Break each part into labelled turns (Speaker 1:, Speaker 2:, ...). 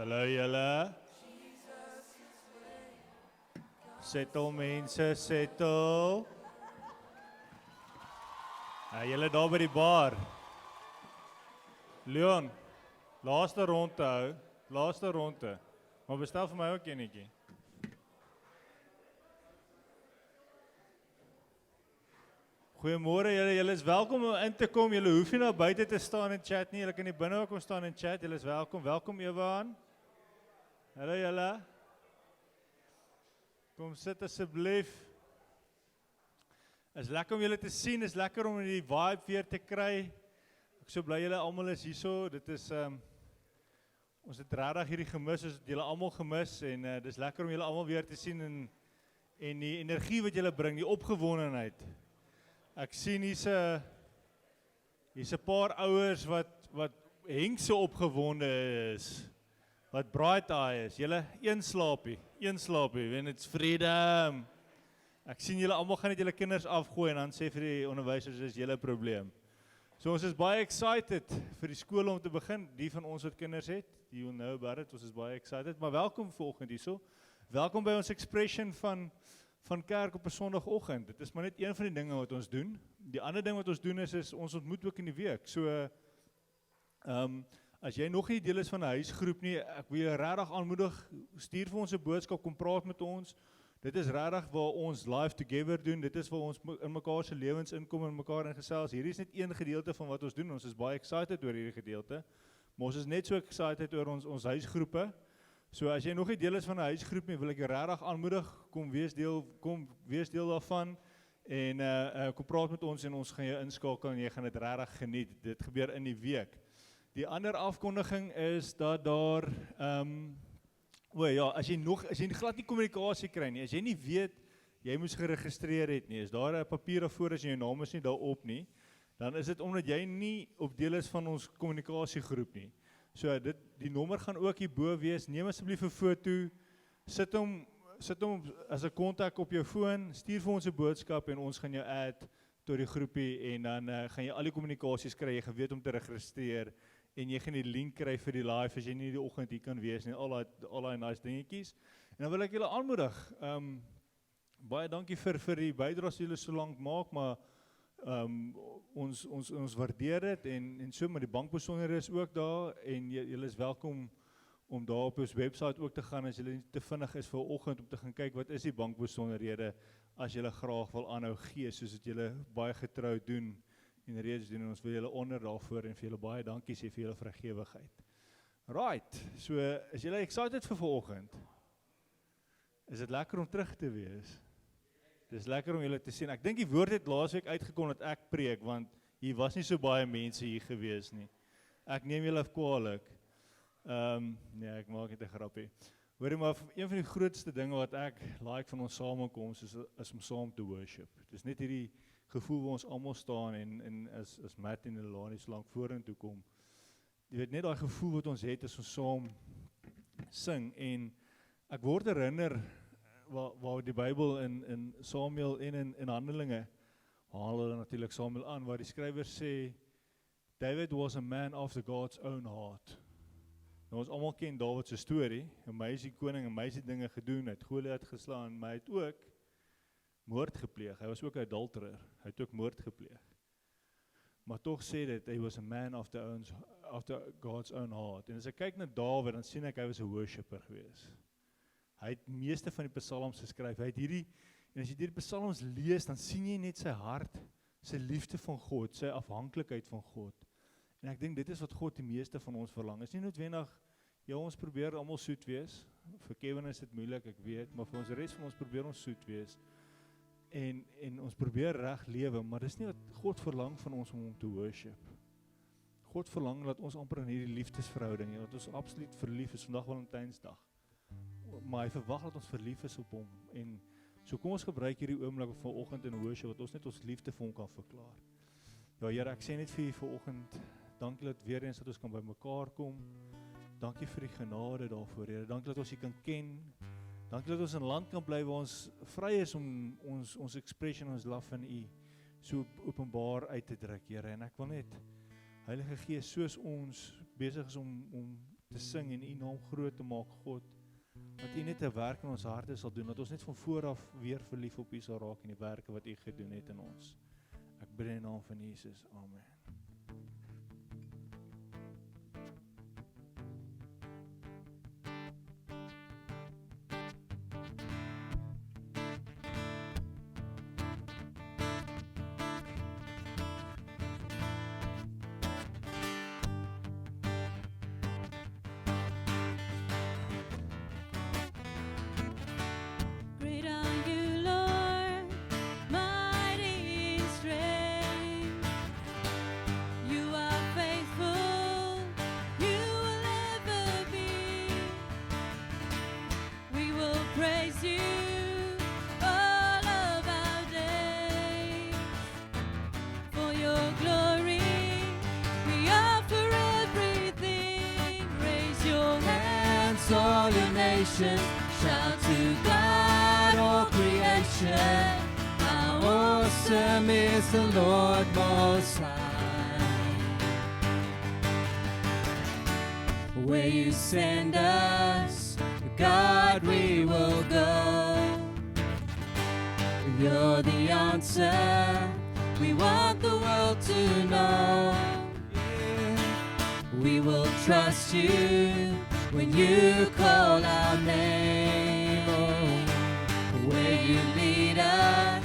Speaker 1: Hallo julle. Settle mense, settle. Julle daar by die bar. Leon, laaste ronde hou. Laaste ronde. Maar bestel vir my ook enetjie. Goeiemôre julle, julle is welkom om in te kom. Julle hoef nie nou buite te staan en chat nie. Julle kan hier binne ook kom staan en chat. Julle is welkom. Welkom Ewan. Hallo julle. Kom sit asseblief. Is lekker om julle te sien. Is lekker om die vibe weer te kry. Ek so bly julle almal is hierso. Dit is ons het regtig hierdie gemis. Ons het julle almal gemis en dis lekker om julle almal weer te sien en die energie wat julle bring, die opgewondenheid. Ek sien hier's 'n paar ouers wat hengse opgewonde is. Wat bright eye is. Julle een slaapie, when it's freedom. Ek sien julle almal gaan net julle kinders afgooi en dan sê vir die onderwysers dis julle probleem. So ons is baie excited vir die skool om te begin. Die van ons wat kinders het, you will know about it. Ons is baie excited, maar welkom vanoggend hierso. Welkom by ons expression van kerk op 'n Sondagoggend. Dit is maar net een van die dinge wat ons doen. Die ander ding wat ons doen is ons ontmoet ook in die week. So as jy nog nie deel is van 'n huisgroep nie, ek wil jou regtig aanmoedig, stuur vir ons 'n boodskap, kom praat met ons. Dit is regtig waar ons life together doen. Dit is waar ons in mekaar se lewens inkom en mekaar in gesels. Hierdie is net een gedeelte van wat ons doen. Ons is baie excited oor hierdie gedeelte. Maar ons is net so excited oor ons huisgroepe. So as jy nog nie deel is van 'n huisgroep nie, wil ek jou regtig aanmoedig, kom wees deel daarvan en kom praat met ons en ons gaan jou inskakel en jy gaan dit regtig geniet. Dit gebeur in die week. Die ander afkondiging is dat daar as jy glad nie kommunikasie kry nie, as jy nie weet jy moes geregistreer het nie, is daar 'n papier daarvoor as jou naam is nie daarop nie, dan is dit omdat jy nie op deel is van ons kommunikasiegroep nie. So die nommer gaan ook hierbo wees. Neem asseblief 'n foto, sit hom as 'n kontak op jou foon, stuur vir ons 'n boodskap en ons gaan jou add tot die groepie en dan gaan jy al die kommunikasies kry, jy gaan weet om te registreer en jy gaan die link kry vir die live as jy nie die oggend hier kan wees nie, al daai nice dingetjies. En dan wil ek julle aanmoedig. Baie dankie vir die bydraes wat julle so lank maak, maar ons waardeer dit en so, maar die bankbesonderhede is ook daar en julle is welkom om daar op ons webwerf ook te gaan as julle nie te vinnig is vir oggend om te gaan kyk wat is die bankbesonderhede as julle graag wil aanhou gee soos wat julle baie getrou doen en reeds doen en ons wil julle onder daarvoor en vir julle baie dankie sê vir julle vrygewigheid. Right, so is julle excited vir vanoggend? Is dit lekker om terug te wees? Dis lekker om julle te sien. Ek dink die woord het laasweek uitgekom dat ek preek, want hier was nie so baie mense hier gewees nie. Ek neem julle kwaadlik. Nee, ek maak net 'n grappie. Hoorie maar, een van die grootste dinge wat ek like van ons samekoms is om saam te worship. Dis net hierdie gevoel waar ons almal staan en as Matt en Elani so lank vorentoe kom. Jy weet net daai gevoel wat ons het as ons saam sing en ek word herinner waar die Bybel in Samuel en in Handelinge haal hulle natuurlik Samuel aan waar die skrywer sê David was a man after God's own heart. Nou ons almal ken Dawid se storie, 'n meisie koning, 'n meisie dinge gedoen het, Goliat geslaan, maar hy het ook moord gepleeg. Hy was ook 'n adulterer. Hy het ook moord gepleeg. Maar tog sê dit hy was a man after God's own heart. En as ek kyk na Dawid, dan sien ek hy was 'n worshipper gewees. Hy het meeste van die psalms geskryf. Hy het en as jy die psalms lees, dan sien jy net sy hart, sy liefde van God, sy afhanklikheid van God. En ek dink dit is wat God die meeste van ons verlang. Is nie noodwendig, ons probeer almal soet wees. Vir Kevin is dit moeilik, ek weet, maar vir ons res van ons probeer ons soet wees. En ons probeer reg lewe, maar dis nie wat God verlang van ons om hom te worship. God verlang dat ons amper in hierdie liefdesverhouding, dat ons absoluut verlief is, vandag Valentynsdag. Maar hy verwag dat ons verlief is op hom. En so kom ons gebruik hierdie oomblik vanoggend in worship, wat ons net ons liefde vir hom kan verklaar. Ja Here, ek sê net vir u vanoggend, dankie dat weer eens dat ons kan by mekaar kom. Dankie vir die genade daarvoor, Here. Dankie dat ons u kan ken. Dankie dat ons in 'n land kan bly waar ons vry is om ons expression, ons love van u so openbaar uit te druk, Here. En ek wil net, Heilige Gees, soos ons besig is om te sing en U naam groot te maak, God. Dat U net 'n werk in ons harte sal doen, dat ons net van voor af weer verlief op U sal raak en die werke wat U gedoen het in ons. Ek bid in die naam van Jesus. Amen.
Speaker 2: Great are you, Lord, mighty in strength. You are faithful, you will ever be. We will praise you all of our days. For your glory, we offer everything. Raise your hands, all your nations. Shout to God, all creation. How awesome is the Lord Most High. Where you send us, God, we will go. You're the answer we want the world to know. We will trust you when you call our name. Oh, where you lead us,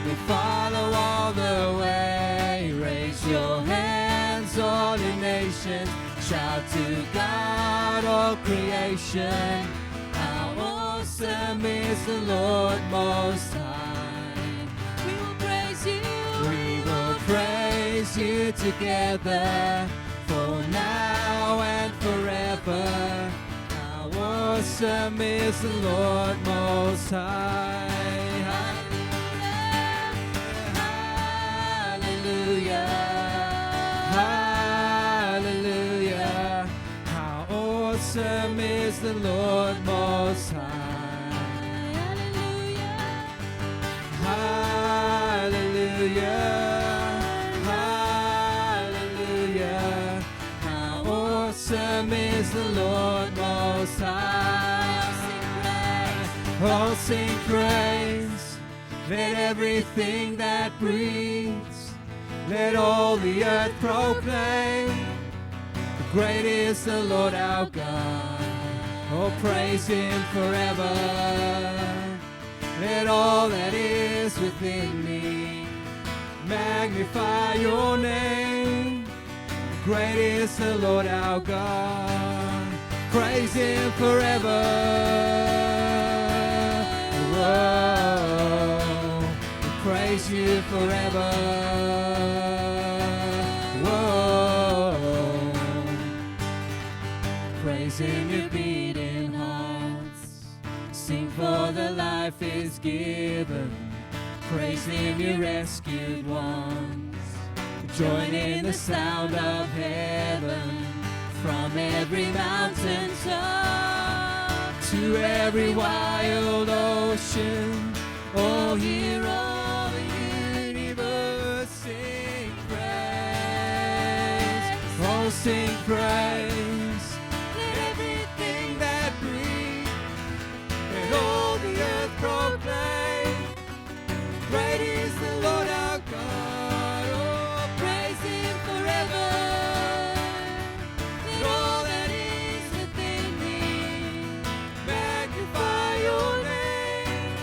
Speaker 2: we follow all the way. Raise your hands, all your nations. Shout to God, all creation. How awesome is the Lord Most High. We will praise you. We will praise you together, for now and forever. How awesome is the Lord Most High. Hallelujah, hallelujah. How awesome is the Lord Most High. Hallelujah, hallelujah. How awesome is the Lord Most High. Oh, sing praise. Let everything that breathes, let all the earth proclaim, great is the Lord our God. Oh, praise Him forever. Let all that is within me magnify your name. Great is the Lord our God. Praise Him forever. Whoa. Praise you forever. Whoa. Praise Him, your beating hearts. Sing for the life is given. Praise Him, your rescued ones. Join in the sound of heaven. From every mountain top to every wild ocean. Oh, hear all the universe sing praise. Oh, sing praise. Let everything that breathes, let all the earth proclaim, great is the Lord our God. Oh, praise Him forever. Let all that is within me magnify your name.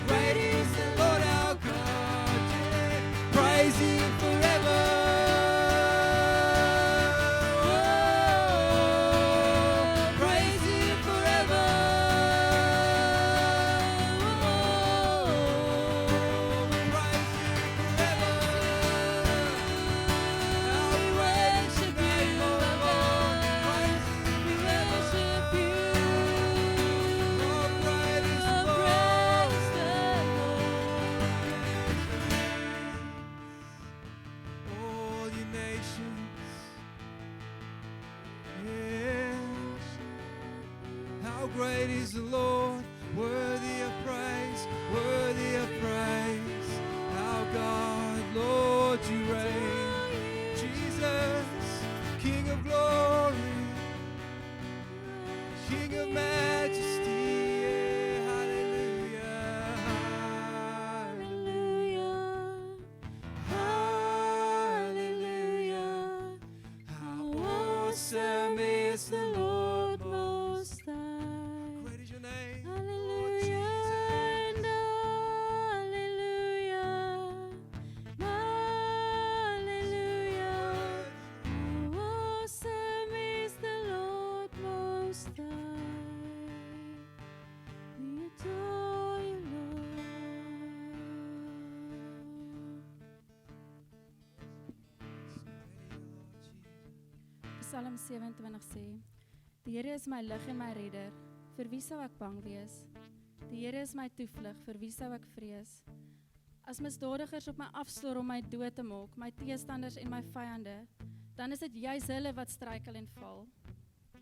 Speaker 2: Great is the Lord our God. Yeah. Praise Him forever. Oh, praise Him forever. Great is the Lord, worthy of praise, worthy of praise. Our God, Lord, you reign. Jesus, King of glory, awesome is the Lord Most High.
Speaker 3: Great is your name.
Speaker 2: Hallelujah and hallelujah. Hallelujah. How awesome is the Lord Most High. We adore you, Lord. Psalm 27 sê: Die Here is my lig en my redder, vir wie sou ek bang wees? Die Here is my toevlug, vir wie sou ek vrees? As misdadigers op my afsloor om my dood te maak, my teestanders en my vyande, dan is dit juis hulle wat struikel en val.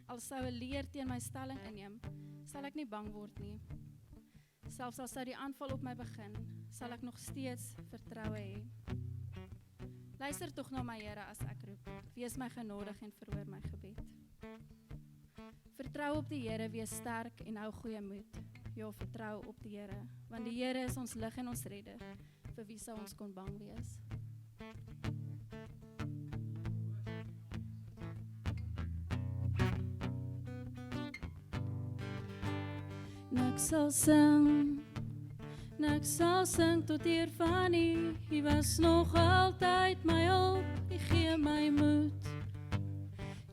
Speaker 2: Al sou 'n leer teen my stelling inneem, sal ek nie bang word nie. Selfs al sou die aanval op my begin, sal ek nog steeds vertroue hê. Luister tog na my Here as ek roep, wees my genadig en verhoor my gebed. Vertrou op die Here, wees sterk en hou goeie moed. Ja, vertrou op die Here, want die Here is ons lig en ons redder. Vir wie sou ons kon bang wees? Ek sal sing tot eer van U. U was nog altyd my hulp, U gee my moed.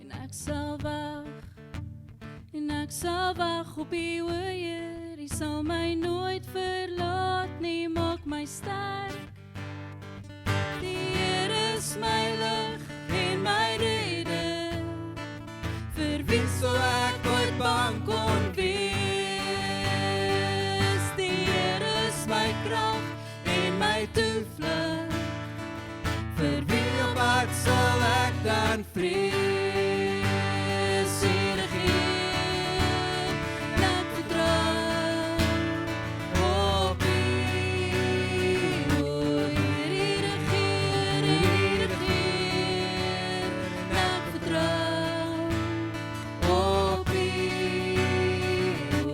Speaker 2: En ek sal wag op U, o Heer. U sal my nooit verlaat nie, maak my sterk. Die Heer is my lig en my redder, vir wie sou ek nooit bang kon wees? My krag en my toevlug, vir wie op pad sal ek dan vrees? Here Heer, ek vertrou op U, o Heer, Here Heer, ek vertrou op U, o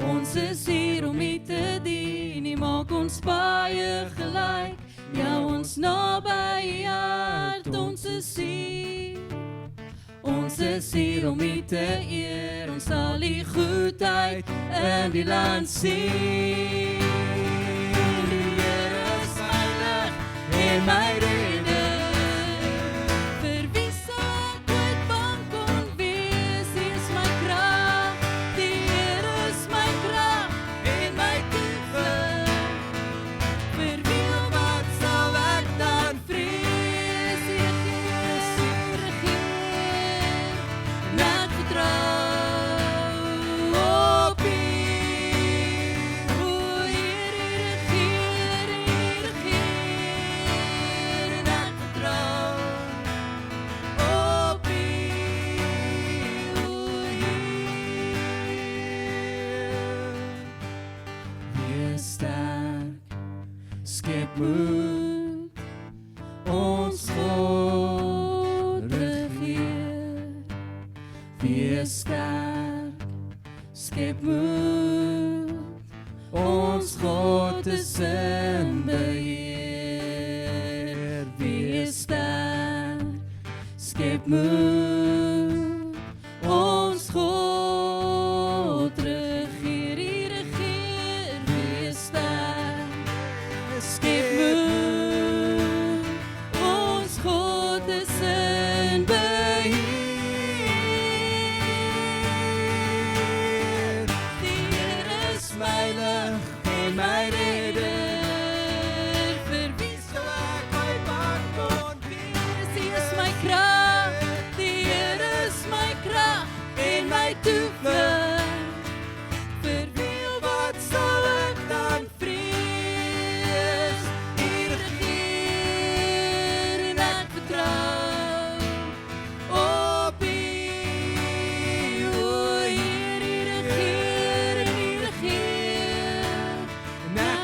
Speaker 2: Ons is hier om U te dien, U maak ons baie gelyk, ja ons naby U hart. Ons is hier om U te eer, ons sal U goedheid in die land sien. Die Here is my lig en my redder, vir wie sou ek ooit bang kon wees? U is my krag, die Here is my krag en my toevlug, vir wie of wat sal ek dan vrees? Here Heer, ek vertrou op U, o Heer, Heer Heer, ek vertrou op U, o Heer. Wees sterk, skep moed, ons God regeer. Wees sterk, skep moed, ons God is in beheer. Wees sterk, skep moed, ons God regeer. U regeer, wees sterk, skep moed, ons God is in beheer. Die Here is my lig en my redder, vir wie sou ek ooit bang kon wees? U is my krag, die Here is my krag en my toevlug, vir wie of wat sal ek dan vrees? Here Heer, en ek vertrou op U, o Heer, Here Heer, en ek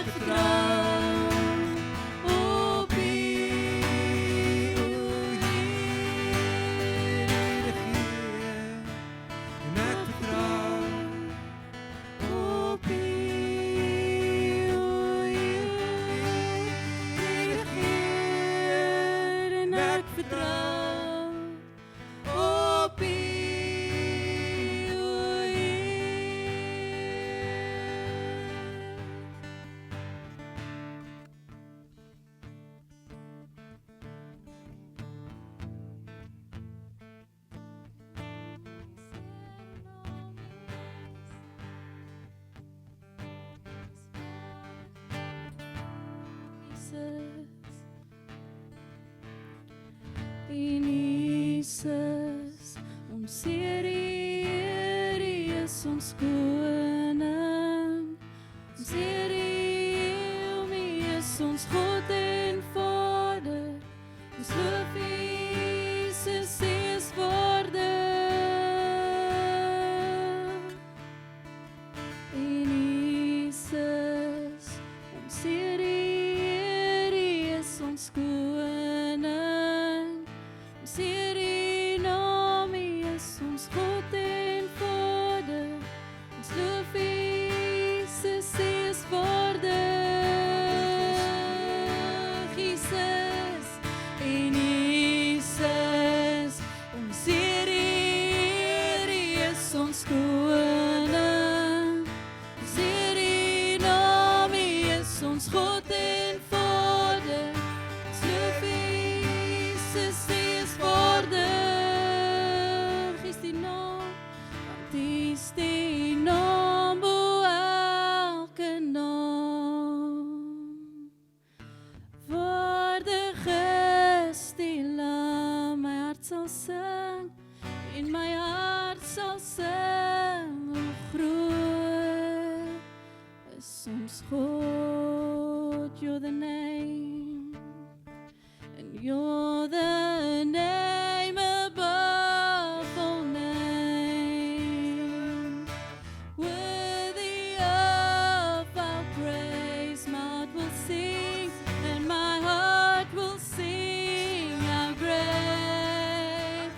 Speaker 2: Ons Here, Here is ons koning. Ons Here, U is ons God en Vader. Ons loof Jesus, U is waardig. En Jesus, ons Here, Here is ons koning. Ons Here, naam U is ons God en Vader. Ons loof Jesus, U is waardig. Jesus, en Jesus, ons Here, Here is ons koning. Ons Here, naam U is ons God en Vader. Ons loof Jesus, U is waardig. Is die naam, want is die naam bo elke naam. Waardig is die Lam, my hart sal sing, en my hart sal sing, hoe groot is ons God. You're the name, and you're the name above all names. Worthy of our praise, my heart will sing, and my heart will sing. How great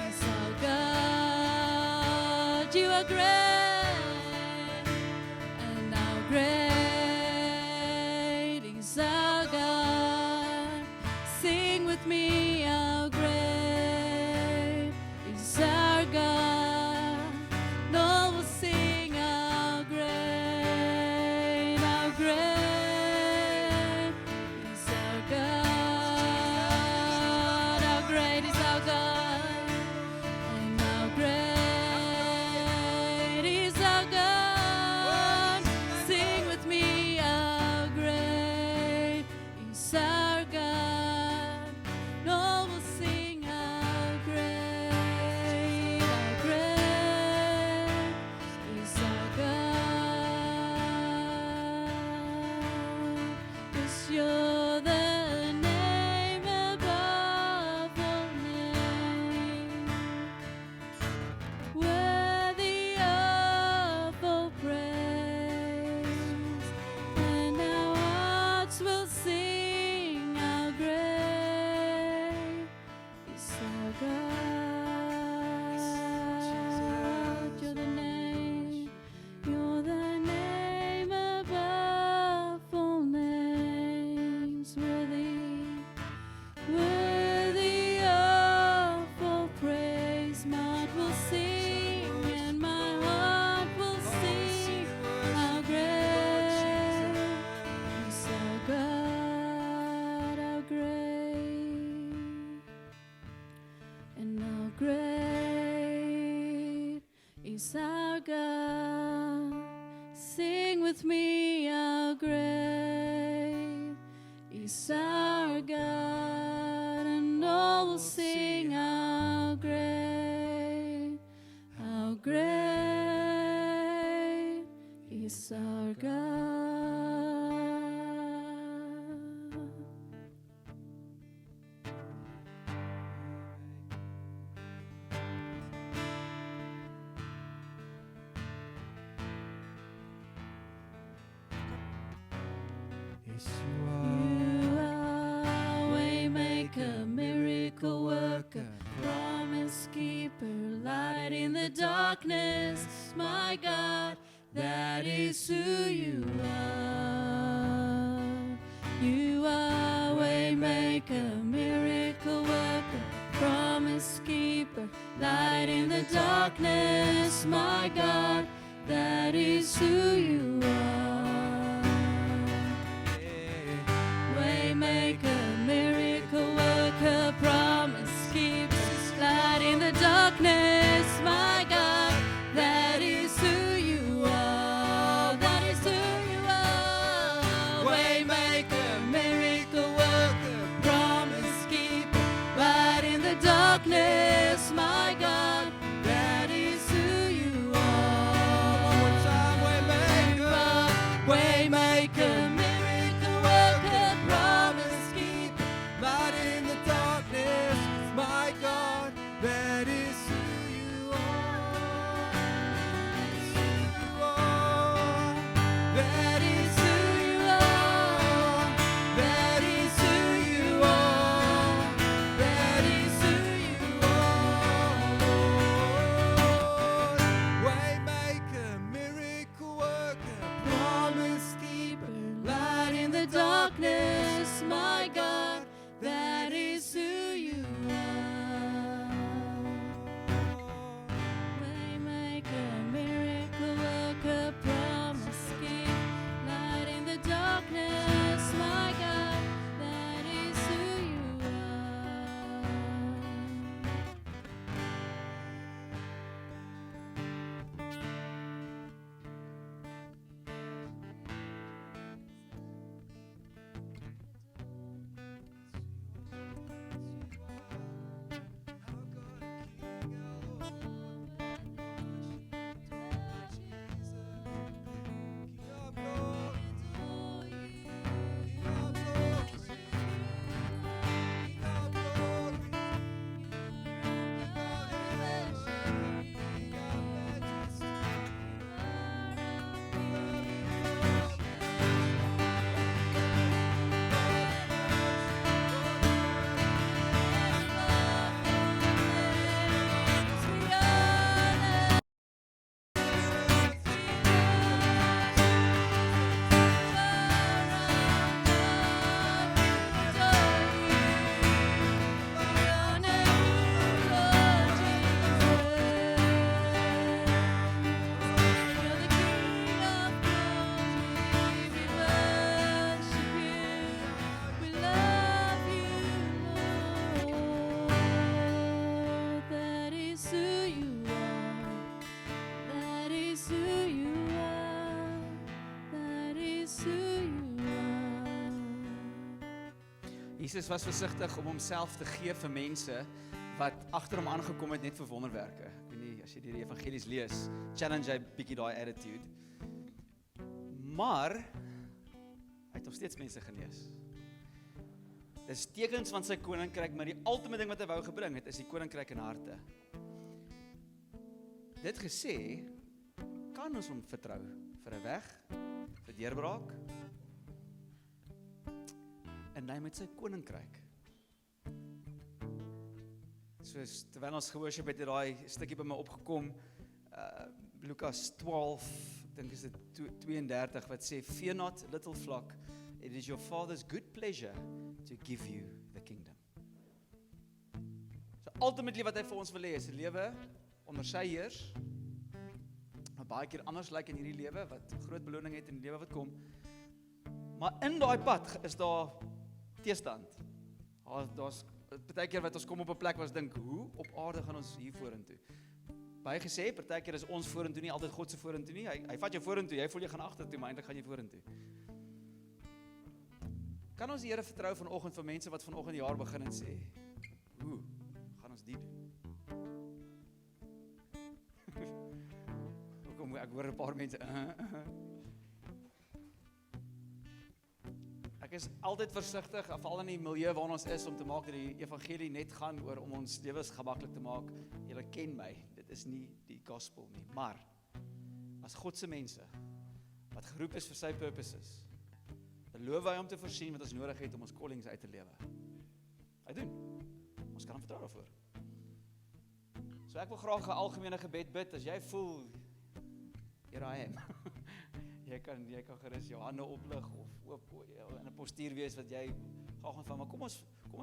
Speaker 2: is our God. You are great, and how great is our God. Sing with me, how great is our God. No, we'll sing, how great is our God. How great is our God, and how great is our God. Sing with me, how great is our God. No, we'll sing, how great is our God. 'Cause you're the name above all names. Worthy of all praise, and our hearts will sing, how great is our God. You're the name, you're the name above all names. Worthy of all praise, my heart will sing, and my heart will sing, how great is our God, how great, and how great is our God. Sing with me, how great is our God, and all will sing, how great is our God.
Speaker 3: Yes, you are.
Speaker 2: You are waymaker, miracle worker, promise keeper, light in the darkness. My God, that is who you are. You are waymaker, miracle worker, promise keeper, light in the darkness. My God, that is who you are. Waymaker, miracle worker, promise keeper, light in the darkness. My God, that is who you are. That is who you are. Waymaker, miracle worker, promise keeper, light in the darkness. My God, darkness, my God, that is who you are. Waymaker, miracle worker, promise keep, light in the darkness, my God, that is who you are.
Speaker 3: Jesus was versigtig om homself te gee vir mense wat agter hom aangekom het net vir wonderwerke. Ek weet nie, as jy die evangelies lees, challenge hy bietjie daai attitude. Maar hy het nog steeds mense genees. Dis tekens van sy koninkryk, maar die ultimate ding wat hy wou gebring het, is die koninkryk in harte. Dit gesê, kan ons hom vertrou vir 'n weg, vir deurbraak, en hy met sy koninkryk. Soos, terwyl ons geworship het, daai stukkie by my opgekom, Lukas 12, ek dink is dit 32, wat sê, fear not, little flock, it is your father's good pleasure to give you the kingdom. So ultimately wat hy vir ons wil hê, is 'n lewe onder sy heers, wat baie keer anders lyk in hierdie lewe, wat groot beloning het in die lewe wat kom, maar in daai pad is daar teestand. Daar's baie keer wat ons kom op 'n plek waar ons dink, hoe op aarde gaan ons hier vorentoe? Baie gesê, baie keer is ons vorentoe nie altyd God se vorentoe nie. Hy vat jou vorentoe, jy voel jy gaan agtertoe, maar eintlik gaan jy vorentoe. Kan ons die Here vertrou vanoggend vir mense wat vanoggend die jaar begin en sê, hoe gaan ons dit doen? Ek hoor 'n paar mense, Ek is altyd versigtig, veral in die milieu waarin ons is, om te maak dat die evangelie net gaan oor om ons lewens gemaklik te maak. Julle ken my, dit is nie die gospel nie. Maar, as God se mense, wat geroep is vir sy purposes, beloof hy om te voorsien wat ons nodig het om ons callings uit te lewe. Hy doen. Ons kan hom vertrou daarvoor. So ek wil graag 'n algemene gebed bid, as jy voel, here I am. Jy kan gerus jou hande oplig of oop in 'n postuur wees wat jy gaan van, maar kom ons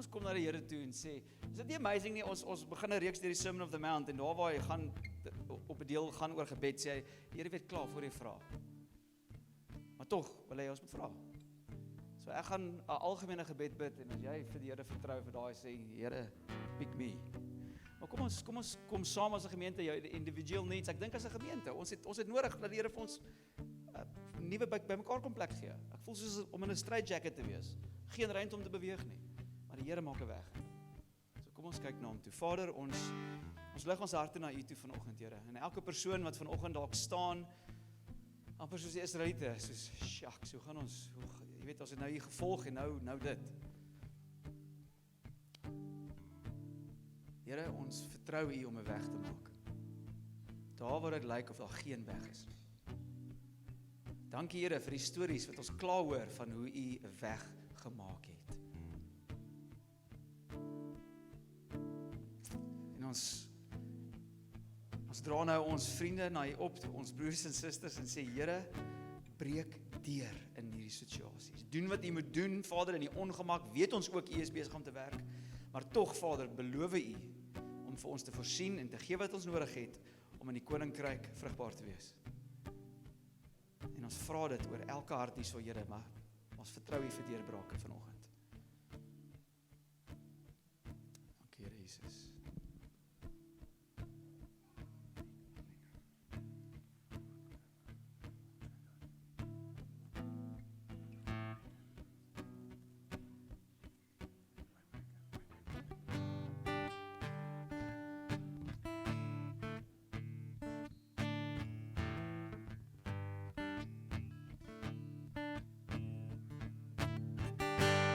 Speaker 3: kom na die Here toe en sê, is dit nie amazing nie, ons begin 'n reeks deur die Sermon of the Mount, en daar waar hy gaan, op 'n deel gaan oor gebed, sê hy, die Here weet klaar voor jy vra. Maar tog, wil hy ons moet vra. So ek gaan 'n algemene gebed bid, en as jy vir die Here vertrou vir daai sê, Here, pick me. Maar kom saam as 'n gemeente, jou individual needs. Ek dink as 'n gemeente, ons het nodig dat die Here vir ons nuwe by mekaar kom plek gee. Ek voel soos om in 'n straitjacket te wees. Geen ruimte om te beweeg nie. Maar die Here maak 'n weg. So kom ons kyk na hom toe. Vader, ons lig ons harte na U toe vanoggend, Here. En elke persoon wat vanoggend dalk staan, amper soos die Israeliete, soos shucks, hoe gaan ons, jy weet, ons het nou hier gevolg en nou dit. Here, ons vertrou U om 'n weg te maak. Daar waar dit lyk of daar geen weg is. Dankie Here vir die stories wat ons klaar hoor van hoe U 'n weg gemaak het. En ons dra nou ons vriende na U op, ons broers en susters, en sê, Here, breek hanteer in hierdie situasies. Doen wat U moet doen, Vader, in die ongemak, weet ons ook U is besig om te werk, maar tog, Vader, beloof U om vir ons te voorsien en te gee wat ons nodig het, om in die koninkryk vrugbaar te wees. En ons vra dit oor elke hart hierso, Here, maar ons vertrou U vir deurbrake vanoggend. Dankie, Here Jesus.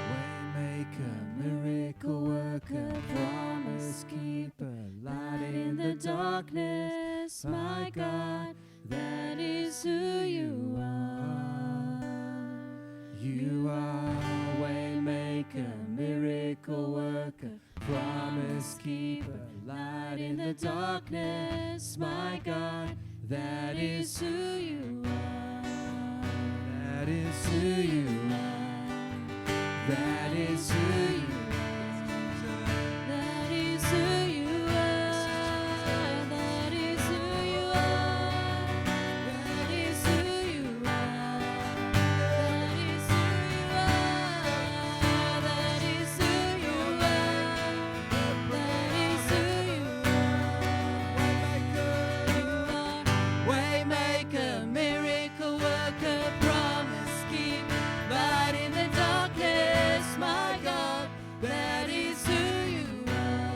Speaker 2: Waymaker, miracle worker, promise keeper, light in the darkness, my God, that is who you are. You are waymaker, miracle worker, promise keeper, light in the darkness, my God, that is who you are. That is who you are. That is who you are. That is who you are. That is who you are. That is who you are. That is who you are. That is who you are. That is who you are. Waymaker, miracle worker, promise keeper, light in the darkness, my God, that is who you are.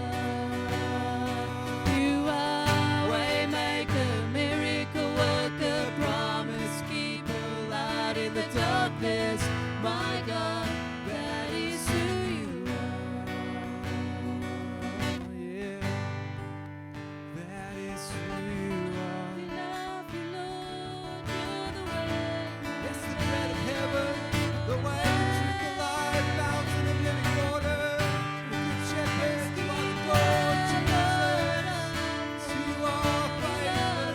Speaker 2: You are waymaker, miracle worker, promise keeper, light in the darkness, my God, that is who you are. Yeah, that is who you are. We love you, Lord, you're the way. It's the bread of heaven, the way, the truth, the life, fountain of living water. The good shepherd, you are the Lord Jesus. You are faithful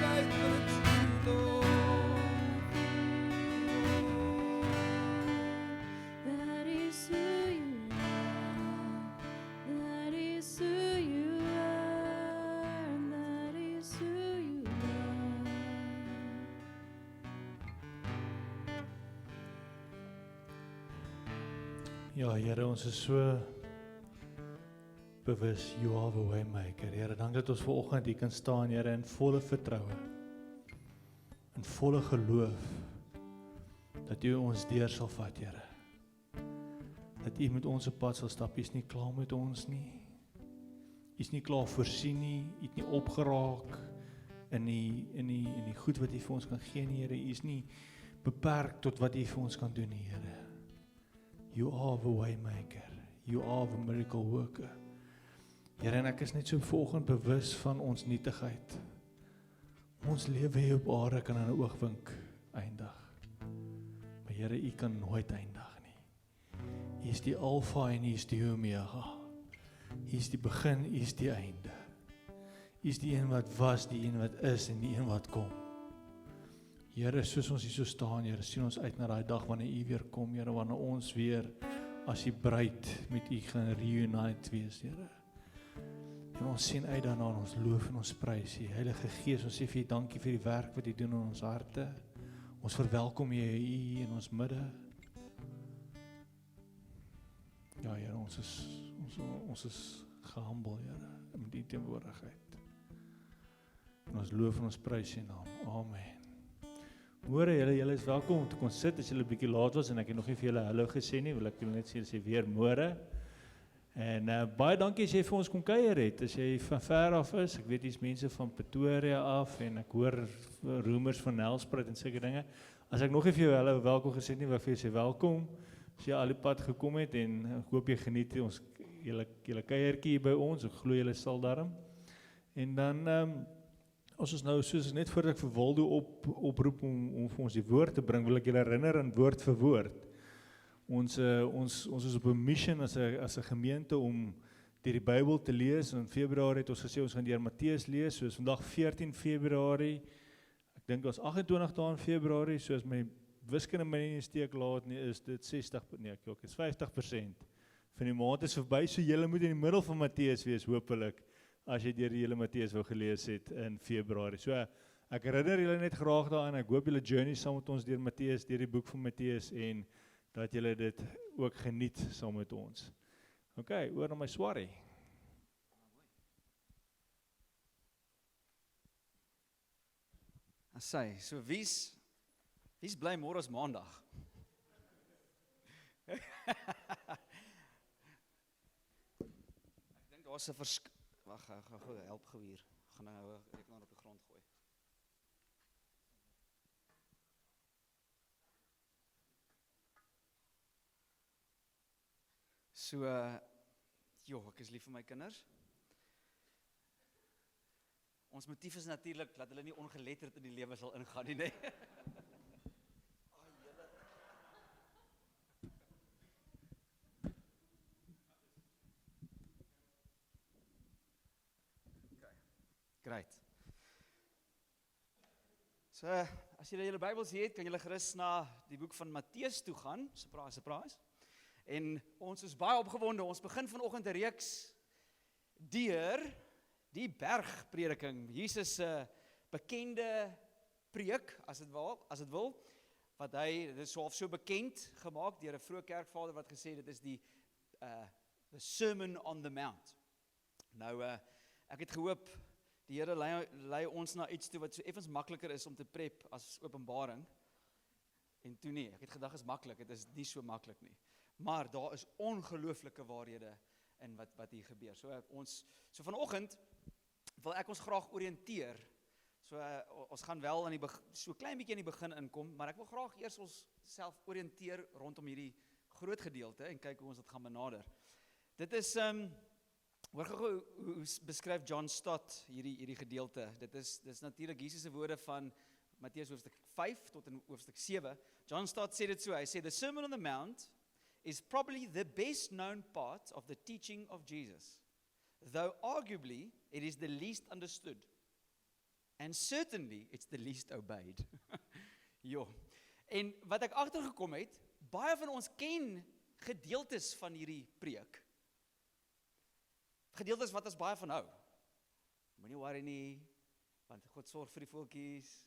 Speaker 2: and true, Lord. That is who you are. That is who you are. And that is who you are.
Speaker 1: Ja, Here, ons is so bewus, You are the waymaker. Here, dank dat ons vanoggend hier kan staan, Here, in volle vertroue, in volle geloof, dat U ons deur sal vat, Here. Dat U met ons op pad sal stap. U is nie klaar met ons nie. U is nie klaar voorsien nie. U het nie opgeraak in die goed wat U vir ons kan gee nie, Here. U is nie beperk tot wat U vir ons kan doen nie, Here. You are the waymaker. You are the miracle worker. Here, en ek is net so vanoggend bewus van ons nietigheid. Ons lewe hier op aarde kan in 'n oogwink eindig. Maar Here, U kan nooit eindig nie. U is die Alfa en U is die Omega. U is die begin, U is die einde. U is die een wat was, die een wat is en die een wat kom. Here, soos ons hier so staan, Here, sien ons uit na daai dag wanneer U weer kom, Here, wanneer ons weer as die bruid met U gaan reunite wees, Here. En ons sien uit daarna en ons loof en ons prys U. Heilige Gees, ons sê vir U dankie vir die werk wat U doen in ons harte. Ons verwelkom U in ons midde. Ja, Here, ons is gehumble, Here, met U teenwoordigheid. En ons loof en ons prys U naam. Amen. Môre, julle is welkom om te kon sit as julle 'n bietjie laat was en ek het nog nie vir julle hallo gesê nie, wil ek julle net sê weer môre. En baie dankie as jy vir ons kom kuier het, as jy van ver af is. Ek weet hier's mense van Pretoria af en ek hoor rumors van Nelspruit en sulke dinge. As ek nog nie vir jou hallo welkom gesê het nie, wil ek vir jou sê welkom. As jy al die pad gekom het en ek hoop jy geniet ons julle kuiertjie hier by ons. Ek glo julle sal daarom. En dan as ons nou, soos net voordat ek vir Waldo oproep om vir ons die woord te bring, wil ek julle herinner aan woord vir woord. Ons is op 'n mission as 'n gemeente om deur die Bybel te lees. In Februarie het ons gesê ons gaan deur Matteus lees, soos vandag 14 Februarie. Ek dink ons 28 dae in Februarie, so as my wiskunde my nie in die steek laat nie, is dit 60%, nee, ek is 50% van die maand is verby, so julle moet in die middel van Matteus wees, hopelik, as jy deur die hele Matteus wou gelees het in Februarie. So, ek herinner julle net graag daaraan, ek hoop julle journey saam met ons deur Matteus, deur die boek van Matteus, en dat julle dit ook geniet saam met ons. OK, oor na my swarrie.
Speaker 3: Asai, so wie's bly môre is Maandag? Ek dink daar's 'n wag, ek gaan gou help gou hier. Gaan nou 'n rekenaar op die grond gooi. So, ek is lief vir my kinders. Ons motief is natuurlik dat hulle nie ongeletterd in die lewe sal ingaan nie, nee. Great. So, as julle julle Bybels het, kan julle gerus na die boek van Matteus toe gaan. Surprise, surprise. En ons is baie opgewonde. Ons begin vanoggend 'n reeks deur die bergprediking. Jesus se bekende preek, as dit wil, wat hy, dit is so bekend gemaak deur 'n vroeë kerkvader wat gesê dit is die Sermon on the Mount. Nou, ek het gehoop die Here lei ons na iets toe wat so effens makliker is om te prep as Openbaring. En toe nie, ek het gedag is maklik, dit is nie so maklik nie. Maar daar is ongelooflike waarhede in wat hier gebeur. So vanoggend wil ek ons graag oriënteer. So ons gaan wel so klein bietjie in die begin inkom, maar ek wil graag eers ons self oriënteer rondom hierdie groot gedeelte en kyk hoe ons dit gaan benader. Dit is hoor gou hoe beskryf John Stott hierdie gedeelte. Dit is natuurlik Jesus se woorde van Matteus hoofstuk 5 tot in hoofstuk 7. John Stott sê dit so, hy sê the Sermon on the Mount is probably the best known part of the teaching of Jesus, though arguably it is the least understood, and certainly it's the least obeyed. En wat ek agtergekom het, baie van ons ken gedeeltes van hierdie preek. Gedeeltes wat ons baie van hou. Moenie worry nie, want God sorg vir die voeltjies,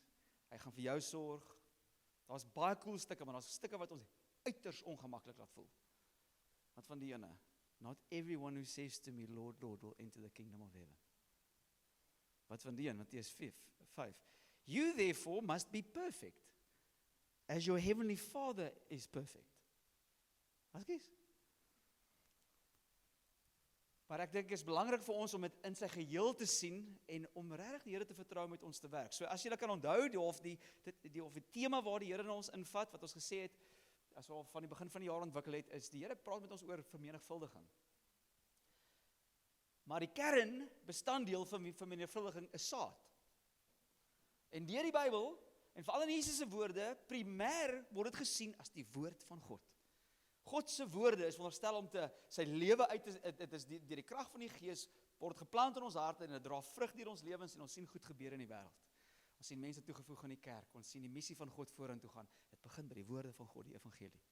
Speaker 3: hy gaan vir jou sorg. Daar's baie cool stukke, maar daar's stukke wat ons uiters ongemaklik laat voel. Wat van die ene? Not everyone who says to me, Lord, Lord, will enter the kingdom of heaven. Wat van die ene? Matteus 5. You therefore must be perfect, as your heavenly Father is perfect. Wat kies? Maar ek dink dit is belangrik vir ons om dit in sy geheel te sien en om regtig die Here te vertrou met ons te werk. So as jy kan onthou, die tema waar die Here na ons invat, wat ons gesê het, as ons van die begin van die jaar ontwikkel het, is die Here praat met ons oor vermenigvuldiging. Maar die kernbestanddeel van vermenigvuldiging is saad. En deur die Bybel, en veral in Jesus se woorde, primêr word dit gesien as die woord van God. God se woorde is veronderstel om sy lewe uit te, dit is deur die krag van die Gees, word geplant in ons harte en dit dra vrug deur ons lewens en ons sien goed gebeur in die wêreld. Ons sien mense toegevoeg aan die kerk, ons sien die missie van God vorentoe gaan. Dit begin by die woorde van God, die evangelie.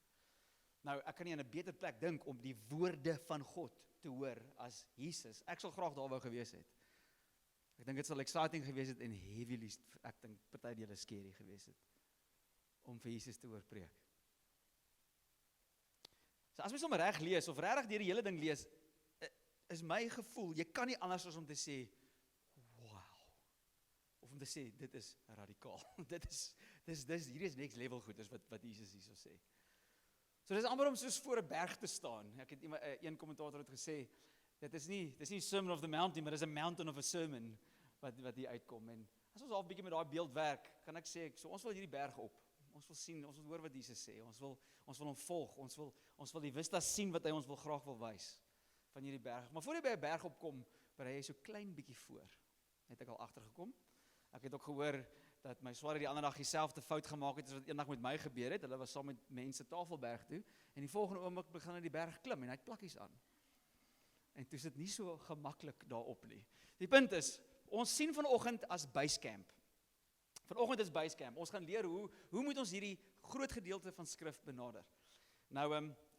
Speaker 3: Nou, ek kan nie in 'n beter plek dink om die woorde van God te hoor as Jesus. Ek sal graag daar wou gewees het. Ek dink dit sal exciting gewees het en heavily, ek dink party die hele scary gewees het om vir Jesus te hoor preek. So as mens hom reg lees of regtig deur die hele ding lees, is my gevoel, jy kan nie anders as om te sê wow. Of om te sê dit is radikaal. Hierdie is next level goed is wat Jesus hierso sê. So dis amper om soos voor 'n berg te staan. Ek het een kommentator het gesê, dis nie Sermon of the Mount nie, maar dis 'n mountain of a sermon wat hier uitkom. En as ons half bietjie met daai beeld werk, kan ek sê, so ons wil hierdie berg op. Ons wil sien, ons wil hoor wat Jesus sê. Ons wil hom volg. Ons wil die vistas sien wat hy ons graag wil wys van hierdie berg. Maar voor jy by 'n berg opkom, berei jy so klein bietjie voor. Het ek al agtergekom. Ek het ook gehoor dat my swaar die ander dag dieselfde fout gemaak het as wat eendag met my gebeur het. Hulle was saam met mense Tafelberg toe en die volgende oomblik begin hy die berg klim en hy het plakkies aan. En toe is dit nie so gemaklik daarop nie. Die punt is, ons sien vanoggend as basecamp. Vanoggend is basecamp. Ons gaan leer hoe moet ons hierdie groot gedeelte van skrif benader. Nou,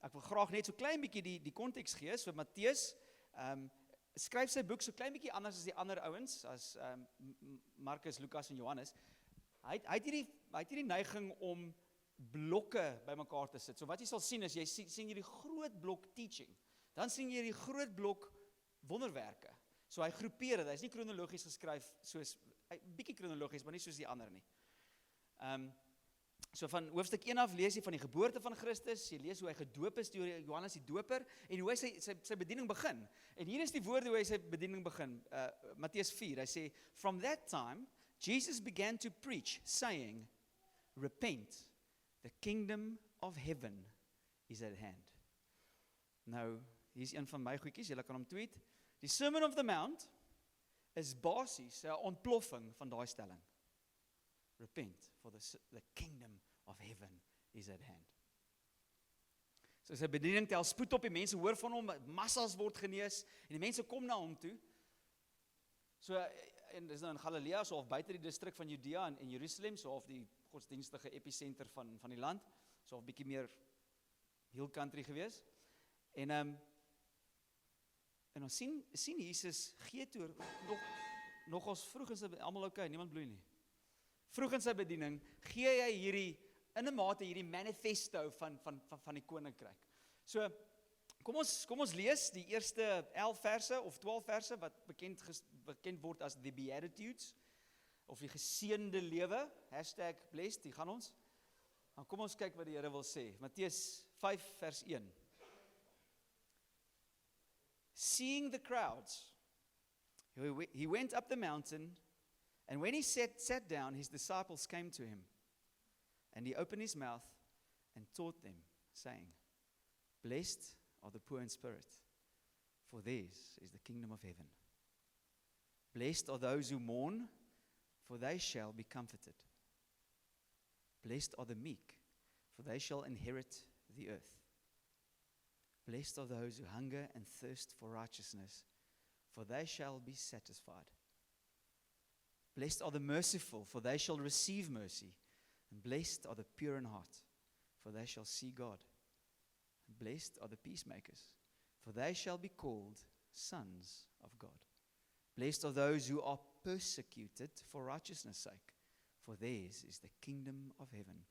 Speaker 3: ek wil graag net so klein bietjie die konteks gee, so Matteus, skryf sy boek so klein bietjie anders as die ander ouens, as Markus, Lukas en Johannes. Hy het hierdie neiging om blokke bymekaar te sit. So wat jy sal sien is, jy sien hierdie groot blok teaching, dan sien jy hierdie groot blok wonderwerke. So hy groepeer dit, hy is nie kronologies geskryf, bietjie kronologies, maar nie soos die ander nie. So van hoofstuk 1 af lees jy van die geboorte van Christus, jy lees hoe hy gedoop is deur Johannes die Doper, en hoe hy sy bediening begin. En hier is die woorde hoe hy sy bediening begin, Matteus 4, hy sê, "From that time, Jesus began to preach, saying, Repent, the kingdom of heaven is at hand." Nou, hier is een van my goedjies, julle kan hom tweet. Die Sermon of the Mount is basies 'n ontploffing van daai stelling. Repent, for the kingdom of heaven is at hand. So sy bediening tel spoed op, die mense hoor van hom, massas word genees, en die mense kom na hom toe. So, en dis nou in Galilea, so of buite die distrik van Judea en Jerusalem, so of die godsdienstige epicenter van die land, so of bietjie meer hill country gewees. En ons sien Jesus gee toe, nog als vroeg in sy, almal okay, niemand bloei nie. Vroeg in sy bediening, gee hy in 'n mate hierdie manifesto van die koninkryk. So, kom ons lees die eerste 11 verse of 12 verse, wat bekend word as the Beatitudes, of die geseënde lewe, #blessed, die gaan ons. Dan kom ons kyk wat die Here wil sê. Matteus 5 vers 1. Seeing the crowds, he went up the mountain, and when he sat down, his disciples came to him, and he opened his mouth and taught them, saying, Blessed are the poor in spirit, for theirs is the kingdom of heaven. Blessed are those who mourn, for they shall be comforted. Blessed are the meek, for they shall inherit the earth. Blessed are those who hunger and thirst for righteousness, for they shall be satisfied. Blessed are the merciful, for they shall receive mercy. And blessed are the pure in heart, for they shall see God. And blessed are the peacemakers, for they shall be called sons of God. Blessed are those who are persecuted for righteousness' sake, for theirs is the kingdom of heaven.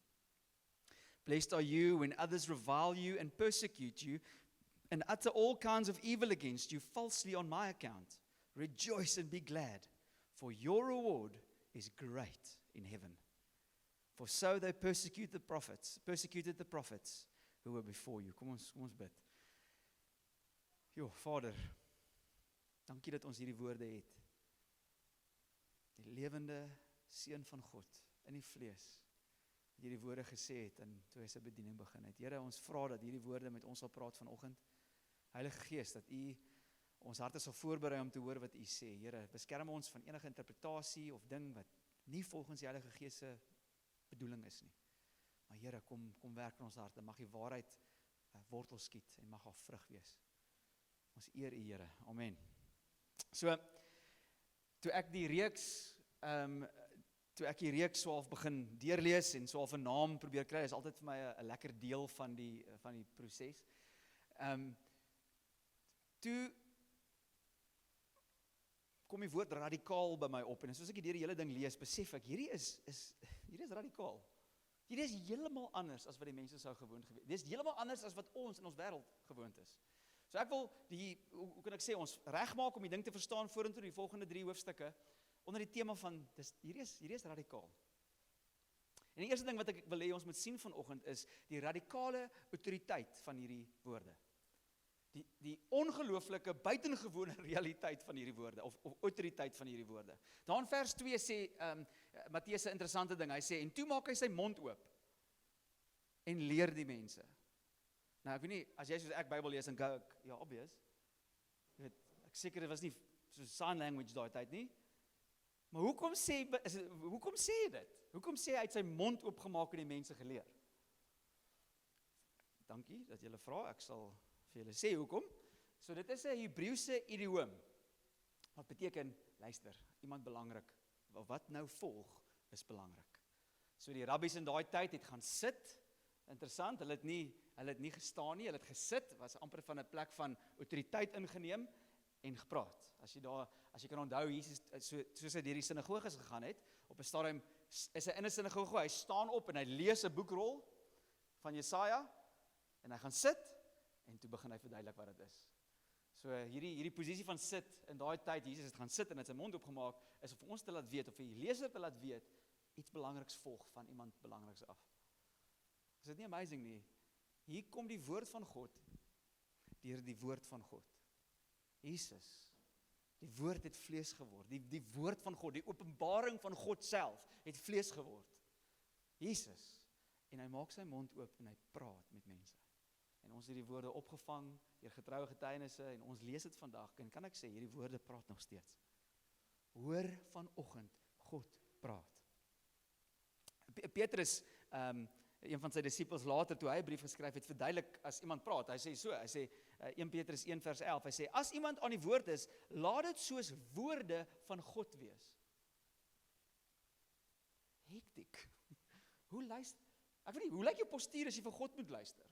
Speaker 3: Blessed are you when others revile you and persecute you, and utter all kinds of evil against you falsely on my account. Rejoice and be glad, for your reward is great in heaven. For so they persecuted the prophets who were before you. Kom ons bid. Vader, dankie dat ons hierdie woorde het. Die lewende seun van God in die vlees, wat hierdie woorde gesê het en toe hy sy bediening begin het. Here, ons vra dat hierdie woorde met ons sal praat vanoggend. Heilige Gees, dat U ons harte sal voorberei om te hoor wat U sê. Here, beskerm ons van enige interpretasie of ding wat nie volgens die Heilige Gees se bedoeling is nie. Maar Here, kom werk in ons harte. Mag die waarheid wortel skiet en mag haar vrug wees. Ons eer U, Here. Amen. So, toe ek die reeks so half begin deurlees en so half 'n naam probeer kry, is altyd vir my 'n lekker deel van die proses. Toe kom die woord radikaal by my op, en soos ek die hele ding lees, besef ek, hierdie is radikaal. Hierdie is heeltemal anders as wat die mense sou gewoond gewees. Dit is heeltemal anders as wat ons in ons wêreld gewoond is. So ek wil hoe kan ek sê, ons regmaak om die ding te verstaan vorentoe die volgende 3 hoofstukke, onder die tema van, hierdie is radikaal. En die eerste ding wat ek wil hê ons moet sien vanoggend is, die radikale autoriteit van hierdie woorde. Die ongelooflike, buitengewone realiteit van hierdie woorde, of autoriteit van hierdie woorde. Daar in vers 2 sê, Matteus 'n interessante ding, hy sê, en toe maak hy sy mond oop, en leer die mense. Nou, ek weet nie, as jy soos ek Bybel lees, en gou ek, ja, obvious, ek seker, dit was nie soos sign language daai tyd nie, maar hoekom sê hy dit? Hoekom sê hy het sy mond oopgemaak en die mense geleer? Dankie dat julle vra, ek sal vir julle sê hoekom. So dit is 'n Hebreëse idioom, wat beteken, luister, iemand belangrik, wat nou volg is belangrik. So die rabbies in daai tyd het gaan sit. Interessant, hulle het nie gestaan nie, hulle het gesit, was amper van 'n plek van autoriteit ingeneem en gepraat. As jy kan onthou, Jesus, soos hy deur die sinagoges gegaan het, op 'n stadium is hy in 'n sinagoge, hy staan op en hy lees 'n boekrol van Jesaja, en hy gaan sit, en toe begin hy verduidelik wat dit is. So hierdie posisie van sit, in daai tyd, Jesus het gaan sit en het sy mond opgemaak, is vir ons te laat weet, of vir die leser te laat weet, iets belangriks volg van iemand belangriks af. Is dit nie amazing nie? Hier kom die woord van God, deur die woord van God. Jesus, die woord het vlees geword, die woord van God, die openbaring van God self, het vlees geword. Jesus, en hy maak sy mond oop en hy praat met mense. En ons het die woorde opgevang, deur getroue getuienisse, en ons lees dit vandag, en kan ek sê, hierdie woorde praat nog steeds. Hoor vanoggend, God praat. Petrus, een van sy disippels later, toe hy 'n brief geskryf het, verduidelik as iemand praat, hy sê 1 Petrus 1 vers 11, hy sê, as iemand aan die woord is, laat dit soos woorde van God wees. Hektiek. Ek weet nie, hoe lyk jou postuur as jy vir God moet luister?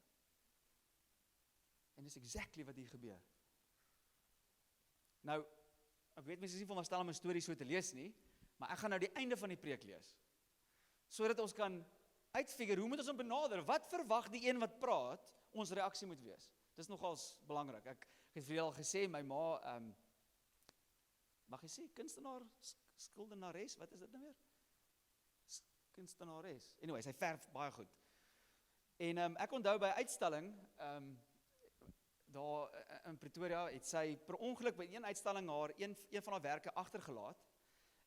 Speaker 3: En dis exactly wat hier gebeur. Nou, ek weet mense is nie veronderstel om 'n storie so te lees nie, maar ek gaan nou die einde van die preek lees, sodat ons kan uitfigure, hoe moet ons hom benader? Wat verwag die een wat praat, ons reaksie moet wees? Dis nogals belangrik. Ek het vir julle al gesê, my ma, mag jy sê, kunstenaar, skildenares, wat is dit nou weer? Kunstenares. Anyway, sy verf baie goed. En ek onthou by 'n uitstalling, daar in Pretoria, het sy per ongeluk by een uitstalling een van haar werke agtergelaat,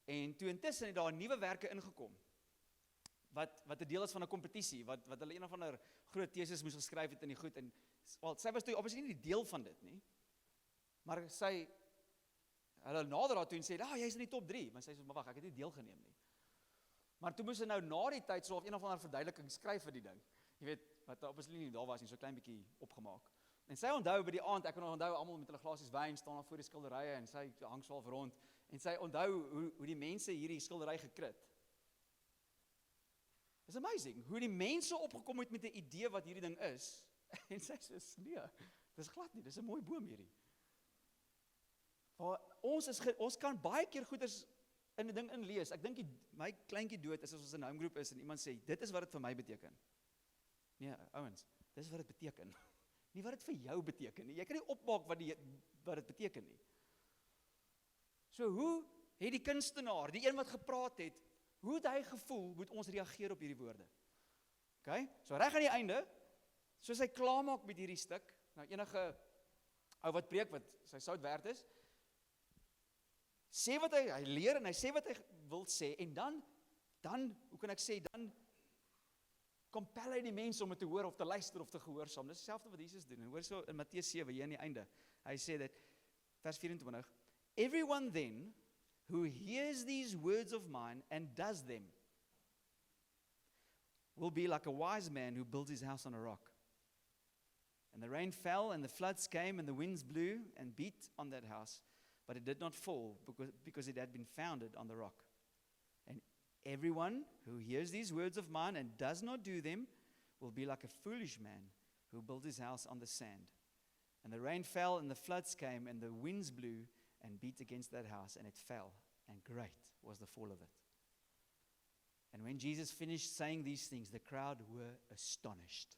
Speaker 3: en toe intussen het daar nuwe werke ingekom, wat 'n deel is van 'n kompetisie, wat hulle een of ander groot teses moes geskryf het in die goed, en sy was toe obviously nie die deel van dit nie, maar hulle nader haar toe en sê, jy's in die top 3, maar sy sê, maar wag, ek het nie deelgeneem nie. Maar toe moes sy nou na die tyd so of een of ander verduideliking skryf vir die ding, jy weet, wat obviously nie daar was nie, so klein bietjie opgemaak. En sy onthou by die aand, ek kan nog onthou, almal met hulle glasies wyn, staan daar voor die skilderye, en sy hang so half rond, en sy onthou hoe die mense hierdie skildery gekrit. It's amazing, hoe die mense opgekom het met 'n idee wat hierdie ding is, en sy sê, nee, dis glad nie, dis 'n mooi boom hierdie. Maar ons kan baie keer goeders in 'n ding inlees. Ek dink my kleintjie dood is as ons in 'n homegroep is en iemand sê, dit is wat dit vir my beteken. Nee, ouens, dis wat dit beteken. Nie wat dit vir jou beteken nie. Jy kan nie opmaak wat dit beteken nie. So hoe het die kunstenaar, die een wat gepraat het, hoe het hy gevoel, moet ons reageer op hierdie woorde? Okay? So reg aan die einde, soos hy klaarmaak met hierdie stuk, nou enige ou wat preek, wat sy sout werd is, sê wat hy leer en hy sê wat hy wil sê, en dan, hoe kan ek sê, dan compel hy die mense om het te hoor of te luister of te gehoorsaam. Dis dieselfde wat Jesus doen. En hoor so in Matteus 7, hier aan die einde. Hy sê dit, vers 24, everyone then who hears these words of mine and does them will be like a wise man who builds his house on a rock. And the rain fell and the floods came and the winds blew and beat on that house, but it did not fall because it had been founded on the rock. And everyone who hears these words of mine and does not do them will be like a foolish man who built his house on the sand. And the rain fell and the floods came and the winds blew and beat against that house and it fell, and great was the fall of it. And when Jesus finished saying these things, the crowd were astonished.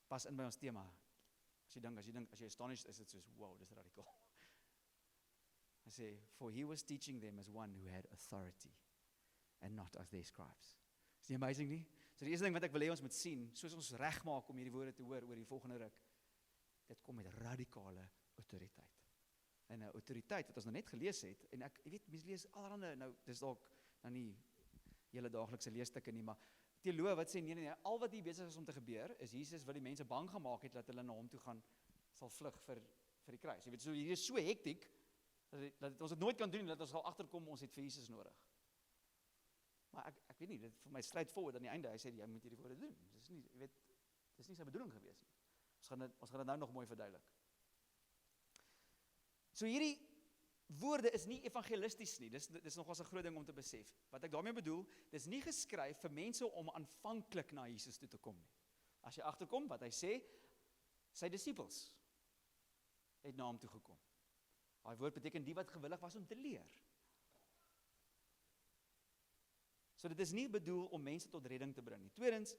Speaker 3: Pas in by ons tema. As jy astonished is, dit soos, wow, dis radical. I say, for he was teaching them as one who had authority and not as their scribes. Is nie amazing nie? So die eerste ding wat ek wil hê ons moet sien, soos ons regmaak om hierdie woorde te hoor oor die volgende ruk, dit kom met radikale autoriteit. En 'n autoriteit wat ons nou net gelees het, en jy weet, mense lees allerhande, nou, dis dalk nou nie hele daaglikse leesstukke nie, maar teoloë wat sê, nee, al wat hier besig is om te gebeur, is Jesus wat die mense bang gemaak het, dat hulle na hom toe gaan, sal vlug vir die kruis. Jy weet, so hier is so hektiek, dat ons dit nooit kan doen, dat ons sal agterkom, ons het vir Jesus nodig. Maar ek weet nie, dit vir my straightforward aan die einde, hy sê, jy moet hierdie woorde doen. Dis nie, jy weet, dis nie sy bedoeling gewees nie. Ons gaan dit nou nog mooi verduidelik. So hierdie woorde is nie evangelisties nie. Dis nogals 'n groot ding om te besef. Wat ek daarmee bedoel, dis nie geskryf vir mense om aanvanklik na Jesus toe te kom nie. As jy agterkom wat hy sê, sy disippels het na hom toe gekom. Daai woord beteken die wat gewillig was om te leer. So dit is nie bedoel om mense tot redding te bring nie. Tweedens,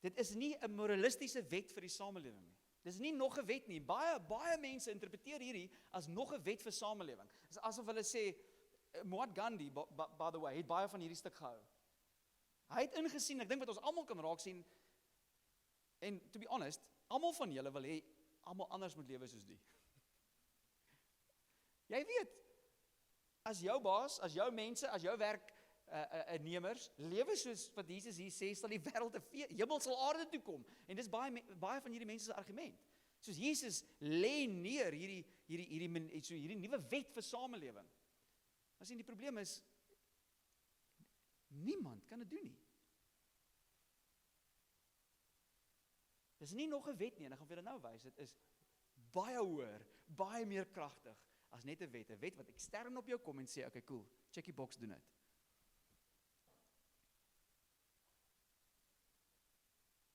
Speaker 3: dit is nie 'n moralistiese wet vir die samelewing nie. Dis nie nog 'n wet nie. Baie mense interpreteer hierdie as nog 'n wet vir samelewing. Dit is asof hulle sê, Mahatma Gandhi, by the way, het baie van hierdie stuk gehou. Hy het ingesien, ek dink wat ons almal kan raak sien, en to be honest, almal van julle wil hê, almal anders moet lewe soos die. Jy weet, as jou baas, as jou mense, as jou werknemers, lewe soos wat Jesus hier sê, sal die wêreld 'n hemel sal aarde toe kom. En dis baie van hierdie mense se argument. Soos Jesus lê neer hierdie nuwe wet vir samelewing. As die probleem is, niemand kan dit doen nie. Dis nie nog 'n wet nie, en ek gaan vir julle nou wys, dit is baie hoër, baie meer kragtig as net 'n wet wat ekstern op jou kom en sê, okay, cool, check die box, doen dit.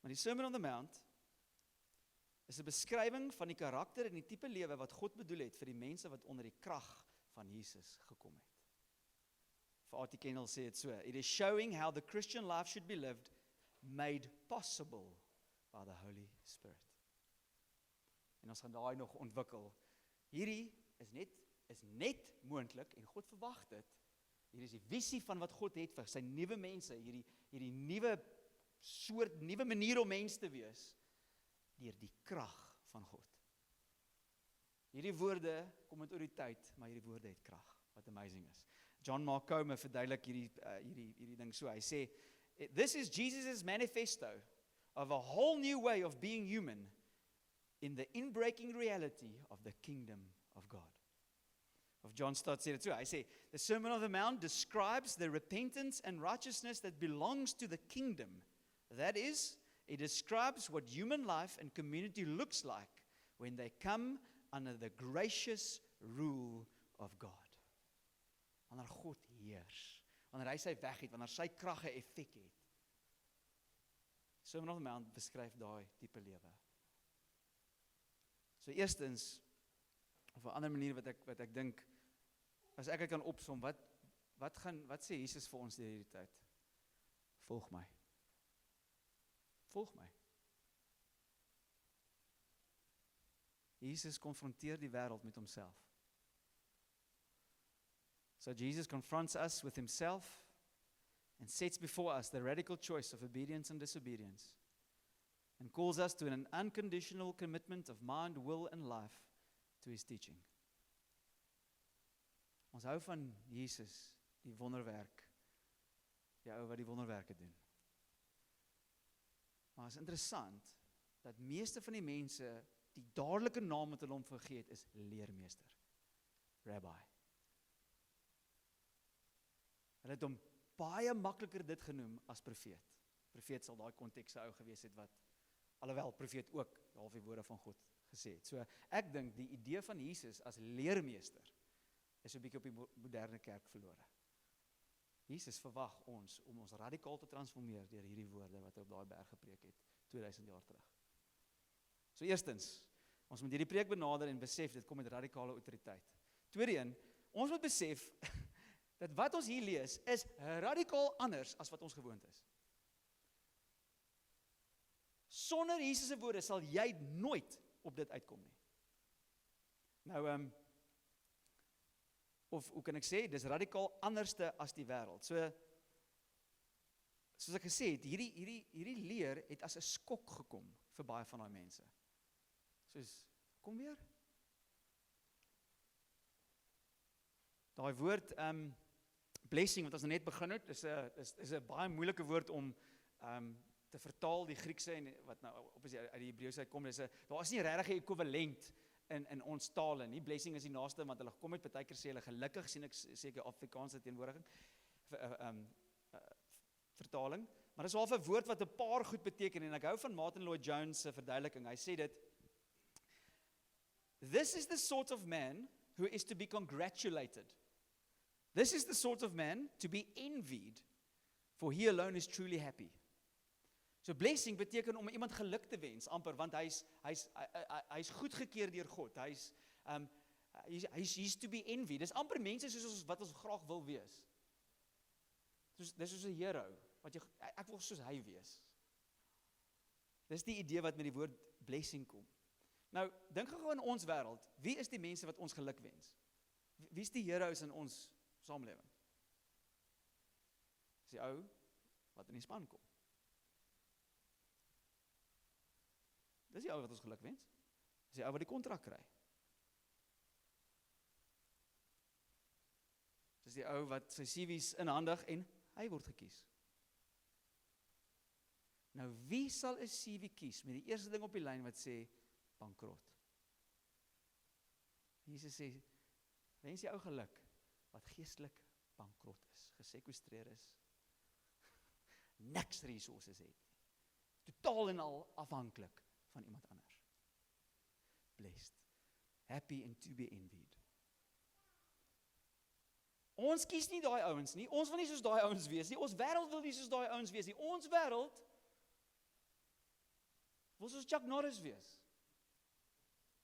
Speaker 3: Maar die Sermon on the Mount is 'n beskrywing van die karakter en die tipe lewe wat God bedoel het vir die mense wat onder die krag van Jesus gekom het. Vir R.T. Kendall sê dit so, it is showing how the Christian life should be lived, made possible by the Holy Spirit. En ons gaan daai nog ontwikkel. Hierdie is net moontlik en God verwag dit. Hier is die visie van wat God het vir sy nuwe mense, hierdie nuwe manier om mens te wees deur die krag van God. Hierdie woorde kom met autoriteit, maar hierdie woorde het krag, wat amazing is. John Mark Comer verduidelik hierdie ding so. Hy sê, this is Jesus' manifesto of a whole new way of being human in the inbreaking reality of the kingdom of God. Of John Stott said it too. I say, the Sermon on the Mount describes the repentance and righteousness that belongs to the kingdom. That is, it describes what human life and community looks like when they come under the gracious rule of God. Wanneer God heers, wanneer hy sy weg het, wanneer sy krag 'n effek het. Sermon on the Mount beskryf daai tipe lewe. So eerstens, of 'n ander manier wat ek dink, as ek kan opsom, wat sê Jesus vir ons deur hierdie tyd? Volg my. Volg my. Jesus konfronteer die wêreld met homself. So Jesus confronts us with himself and sets before us the radical choice of obedience and disobedience, and calls us to an unconditional commitment of mind, will and life to his teaching. Ons hou van Jesus, die wonderwerk, die ou wat die wonderwerke doen. Maar is interessant, dat meeste van die mense, die dadelike naam wat hulle hom vergeet, is leermeester, rabbi. Hulle het hom baie makliker dit genoem as profeet. Profeet sal daai konteks ou gewees het wat, alhoewel profeet ook half die woorde van God gesê het. So ek dink die idee van Jesus as leermeester is 'n bietjie op die moderne kerk verlore. Jesus verwag ons om ons radikaal te transformeer deur hierdie woorde wat hy op daai berg gepreek het 2000 jaar terug. So eerstens, ons moet hierdie preek benader en besef dit kom met radikale autoriteit. Tweedens, ons moet besef dat wat ons hier lees is radikaal anders as wat ons gewoond is. Sonder Jesus se woorde sal jy nooit op dit uitkom nie. Nou, of hoe kan ek sê, dis radikaal anderste as die wêreld. So, soos ek gesê het, hierdie leer het as 'n skok gekom vir baie van daai mense. Soos, kom weer. Daai woord, blessing, wat ons net begin het, is 'n baie moeilike woord om te vertaal, die Griekse en wat nou op is uit die Hebreëse uitkom, daar is nie regtig 'n ekwivalent in ons tale nie. Blessing is die naaste want hulle kom met partykeer sê hulle gelukkig, sien ek seker Afrikaanse teenwoordiging, vertaling, maar dis half 'n woord wat 'n paar goed beteken en ek hou van Martin Lloyd-Jones se verduideliking. Hy sê dit: This is the sort of man who is to be congratulated. This is the sort of man to be envied, for he alone is truly happy. So blessing beteken om iemand geluk te wens, amper, want hy's goedgekeur deur God. He's to be envied. Dis amper mense soos ons wat ons graag wil wees. Dis soos 'n hero, ek wil soos hy wees. Dis die idee wat met die woord blessing kom. Nou, dink gou in ons wêreld, wie is die mense wat ons geluk wens? Wie is die heroes in ons samelewing? Dis die ou wat in die span kom. Dis die ou wat ons geluk wens. Dis die ou wat die kontrak kry. Dis die ou wat sy CV's inhandig en hy word gekies. Nou wie sal 'n CV kies met die eerste ding op die lyn wat sê bankrot? Jesus sê, wens jy ou geluk wat geestelik bankrot is, gesekwestreer is, niks resources het, totaal en al afhanklik van iemand anders. Blessed, happy and to be envied. Ons kies nie daai ouens nie, ons wil nie soos daai ouens wees nie, ons wêreld wil nie soos daai ouens wees nie, ons wêreld wil soos Chuck Norris wees.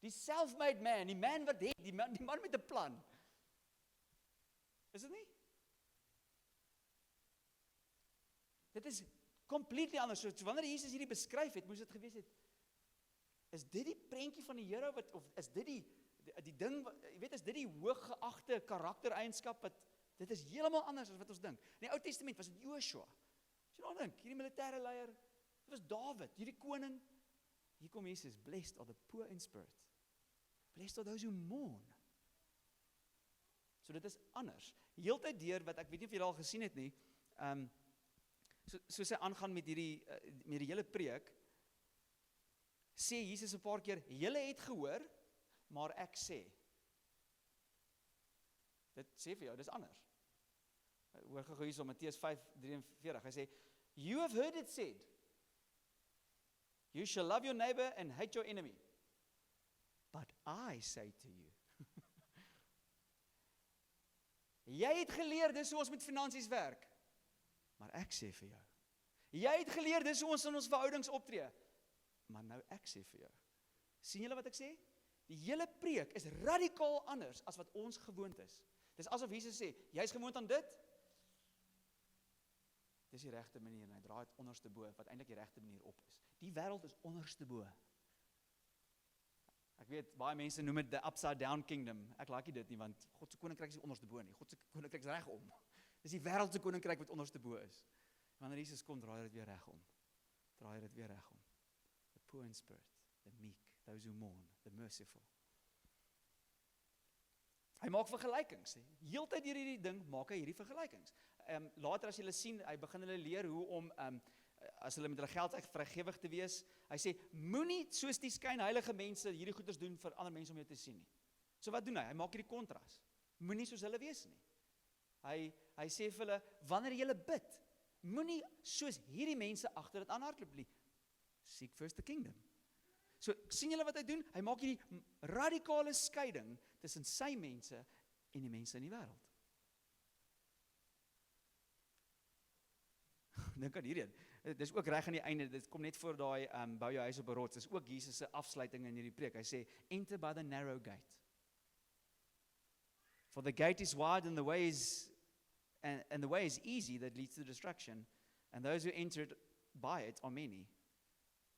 Speaker 3: Die self-made man, die man wat het, die man met 'n plan. Is dit nie? Dit is completely anders. So wanneer Jesus hierdie beskryf het, moes dit gewees het, is dit die prentjie van die Here of is dit die ding, jy weet, is dit die hooggeagte karaktereienskap wat dit is heeltemal anders as wat ons dink. In die Ou Testament was dit Joshua. As jy nou dink, hierdie militêre leier, dit was Dawid, hierdie koning. Hier kom Jesus, blessed are the poor in spirit. Blessed are those who mourn. So dit is anders. Heeltyd deur wat ek weet nie of julle al gesien het nie, soos hy aangaan met die hele preek, sê Jesus 'n paar keer, julle het gehoor, maar ek sê. Dit sê vir jou, dis anders. Hoor gou hierso Matteus 5:43. Hy sê, you have heard it said, you shall love your neighbor and hate your enemy. But I say to you. Jy het geleer, dis hoe ons met finansies werk. Maar ek sê vir jou. Jy het geleer, dis hoe ons in ons verhoudings optree. Maar nou ek sê vir jou. Sien julle wat ek sê? Die hele preek is radikaal anders as wat ons gewoond is. Dis asof Jesus sê, jy's gewoond aan dit. Dis die regte manier en hy draai dit onderste bo wat eintlik die regte manier op is. Die wêreld is onderste bo. Ek weet baie mense noem dit the upside down kingdom. Ek like dit nie want God se koninkryk is nie onderste bo nie. God se koninkryk is regom. Dis die wêreld se koninkryk wat onderste bo is. Wanneer Jesus kom, draai dit weer regom. Draai dit weer regom. The poor in spirit, the meek, those who mourn, the merciful. Hy maak vergelykings. Heeltyd deur hierdie ding maak hy hierdie vergelykings. Later as julle sien, hy begin hulle leer hoe om as hulle met hulle geld vrygewig te wees. Hy sê moenie soos die skynheilige mense hierdie goeders doen vir ander mense om jou te sien nie. So wat doen hy? Hy maak hierdie kontras. Moenie soos hulle wees nie. Hy sê vir hulle wanneer jy bid, moenie soos hierdie mense agter dit aanhardloop nie. Seek first the kingdom. So sien julle wat hy doen? Hy maak hierdie radikale skeiding tussen sy mense en die mense in die wêreld. Dink aan hierdie. Dis ook reg aan die einde. Dit kom net voor daai bou jou huis op 'n rots. Dis ook Jesus se afsluiting in hierdie preek. Hy sê enter by the narrow gate. For the gate is wide and the way is easy that leads to destruction, and those who enter it by it are many.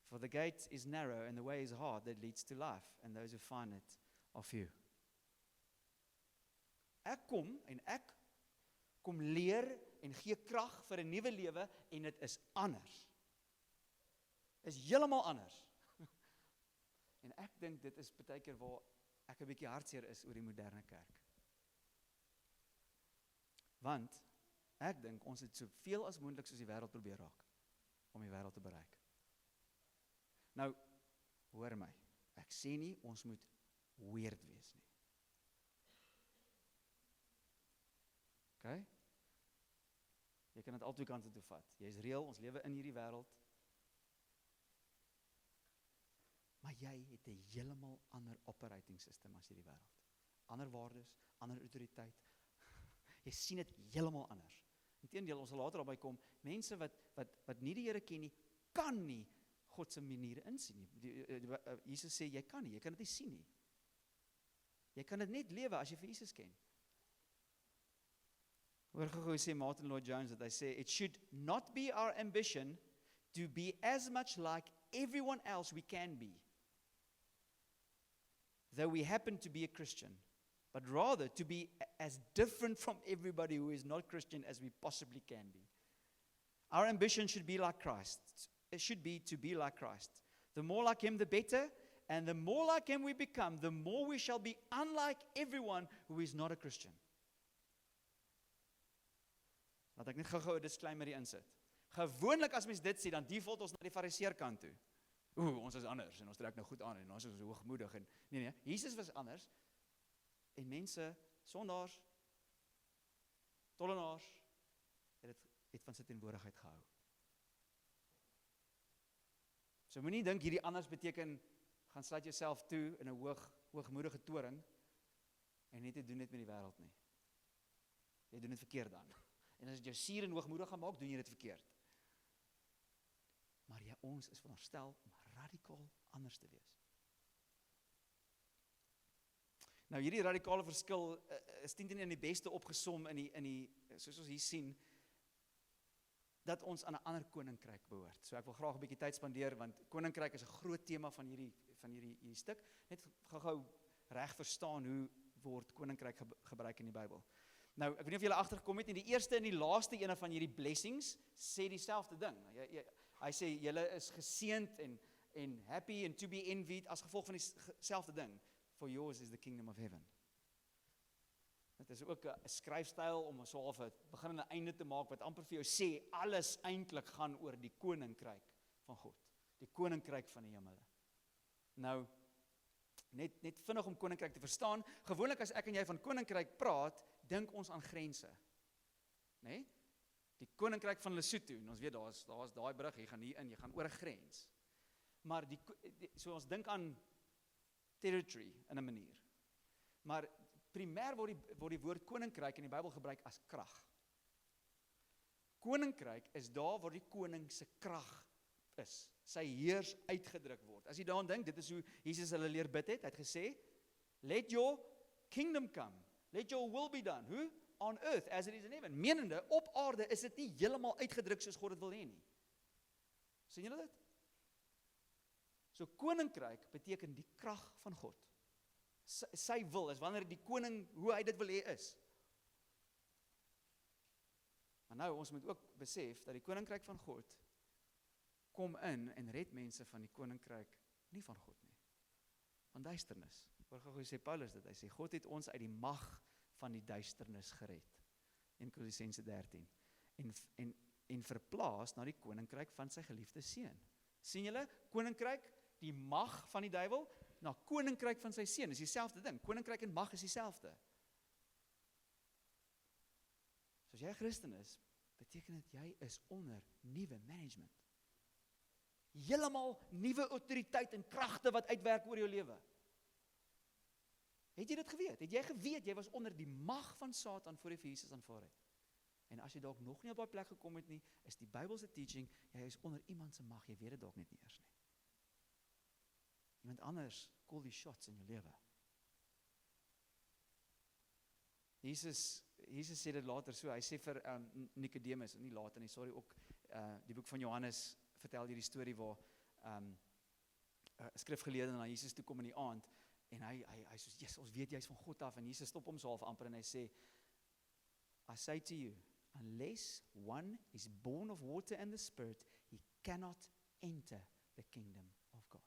Speaker 3: For the gate is narrow and the way is hard that leads to life, and those who find it are few. Ek kom leer en gee krag vir 'n nuwe lewe en dit is anders. Is heeltemal anders. En ek dink dit is baie keer waar ek 'n bietjie hartseer is oor die moderne kerk. Want ek dink ons het soveel as moontlik soos die wêreld probeer raak om die wêreld te bereik. Nou, hoor my. Ek sê nie ons moet weird wees nie. Okay? Jy kan dit al twee kante toe vat. Jy's reël, ons lewe in hierdie wêreld. Maar jy het 'n heeltemal ander operating system as hierdie wêreld. ander waardes, ander autoriteit. Jy sien dit heeltemal anders. Inteendeel, ons sal later daarby kom, mense wat nie die Here ken nie, kan nie God se maniere insien nie. Jesus sê, jy kan dit nie sien nie. Jy kan dit net lewe as jy vir Jesus ken. Hoor gou sê Martin Lloyd Jones, dat hy sê, it should not be our ambition to be as much like everyone else we can be, though we happen to be a Christian, but rather to be as different from everybody who is not Christian as we possibly can be. Our ambition should be like Christ. It should be to be like Christ. The more like Him, the better, and the more like Him we become, the more we shall be unlike everyone who is not a Christian. Laat ek net gou-gou 'n disclaimer hier insit. Gewoonlik as mens dit sê, dan default ons na die fariseer kant toe. Ons is anders en ons trek nou goed aan en ons is hoogmoedig en nee, Jesus was anders. En mense, sondaars, tollenaars, het van sy teenwoordigheid gehou. So moenie dink hierdie anders beteken, gaan sluit jouself toe in 'n hoogmoedige toring en net te doen dit met die wêreld nie. Jy doen dit verkeerd dan. En as dit jou suur en hoogmoedig gaan maak, doen jy dit verkeerd. Maar ja, ons is veronderstel om radikaal anders te wees. Nou hierdie radikale verskil is teen in die beste opgesom in die soos ons hier sien, dat ons aan 'n ander koninkryk behoort. So ek wil graag 'n bietjie tyd spandeer, want koninkryk is 'n groot tema van hierdie stuk. Net gou reg verstaan hoe word koninkryk gebruik in die Bybel. Nou, ek weet nie of julle agtergekom het nie, die eerste en die laaste ene van hierdie blessings sê dieselfde ding. Hy sê julle is geseënd en happy and to be envied as gevolg van dieselfde ding. For yours is the kingdom of heaven. Dit is ook 'n skryfstyl om so half 'n begin en 'n einde te maak wat amper vir jou sê alles eintlik gaan oor die koninkryk van God, die koninkryk van die hemele. Nou net vinnig om koninkryk te verstaan, gewoonlik as ek en jy van koninkryk praat, dink ons aan grense. Né? Die koninkryk van Lesotho, en ons weet daar's daai brug, jy gaan hier in, jy gaan oor 'n grens. Maar so ons dink aan territory in 'n manier. Maar primêr word die woord koninkryk in die Bybel gebruik as krag. Koninkryk is daar waar die koning se krag is, sy heers uitgedruk word. As jy daaraan dink, dit is hoe Jesus hulle leer bid het. Hy het gesê, let your kingdom come, let your will be done. Hoe? On earth as it is in heaven. Menende, op aarde is dit nie heeltemal uitgedruk soos God dit wil hê nie. Sien julle dit? So koninkryk beteken die krag van God. Sy wil is wanneer die koning, hoe hy dit wil hê is. Maar nou, ons moet ook besef, dat die koninkryk van God kom in en red mense van die koninkryk nie van God nie. Van duisternis. Hoor gou sê Paulus dit, hy sê, God het ons uit die mag van die duisternis gered. In Kolossense 13. En verplaas na die koninkryk van sy geliefde seun. Sien julle, koninkryk, die mag van die duiwel, na koninkryk van sy seun, is dieselfde ding. Koninkryk en mag is dieselfde. So as jy 'n Christen is, beteken dit jy is onder nuwe management. Heeltemal nuwe autoriteit en kragte wat uitwerk oor jou lewe. Het jy dit geweet? Het jy geweet jy was onder die mag van Satan voor jy vir Jesus aanvaar het? En as jy dalk nog nie op daai plek gekom het nie, is die Bybelse teaching, jy is onder iemand se mag, jy weet dit dalk net nie eers nie. Iemand anders call die shots in jou lewe. Jesus sê dit later so, hy sê vir Nicodemus, nie later nie, sorry, ook die boek van Johannes vertel hierdie storie waar 'n skrifgeleerde na Jesus toe kom in die aand, en hy sê, yes, ons weet jy's van God af, en Jesus stop hom so half amper en hy sê, I say to you, unless one is born of water and the Spirit, he cannot enter the kingdom of God.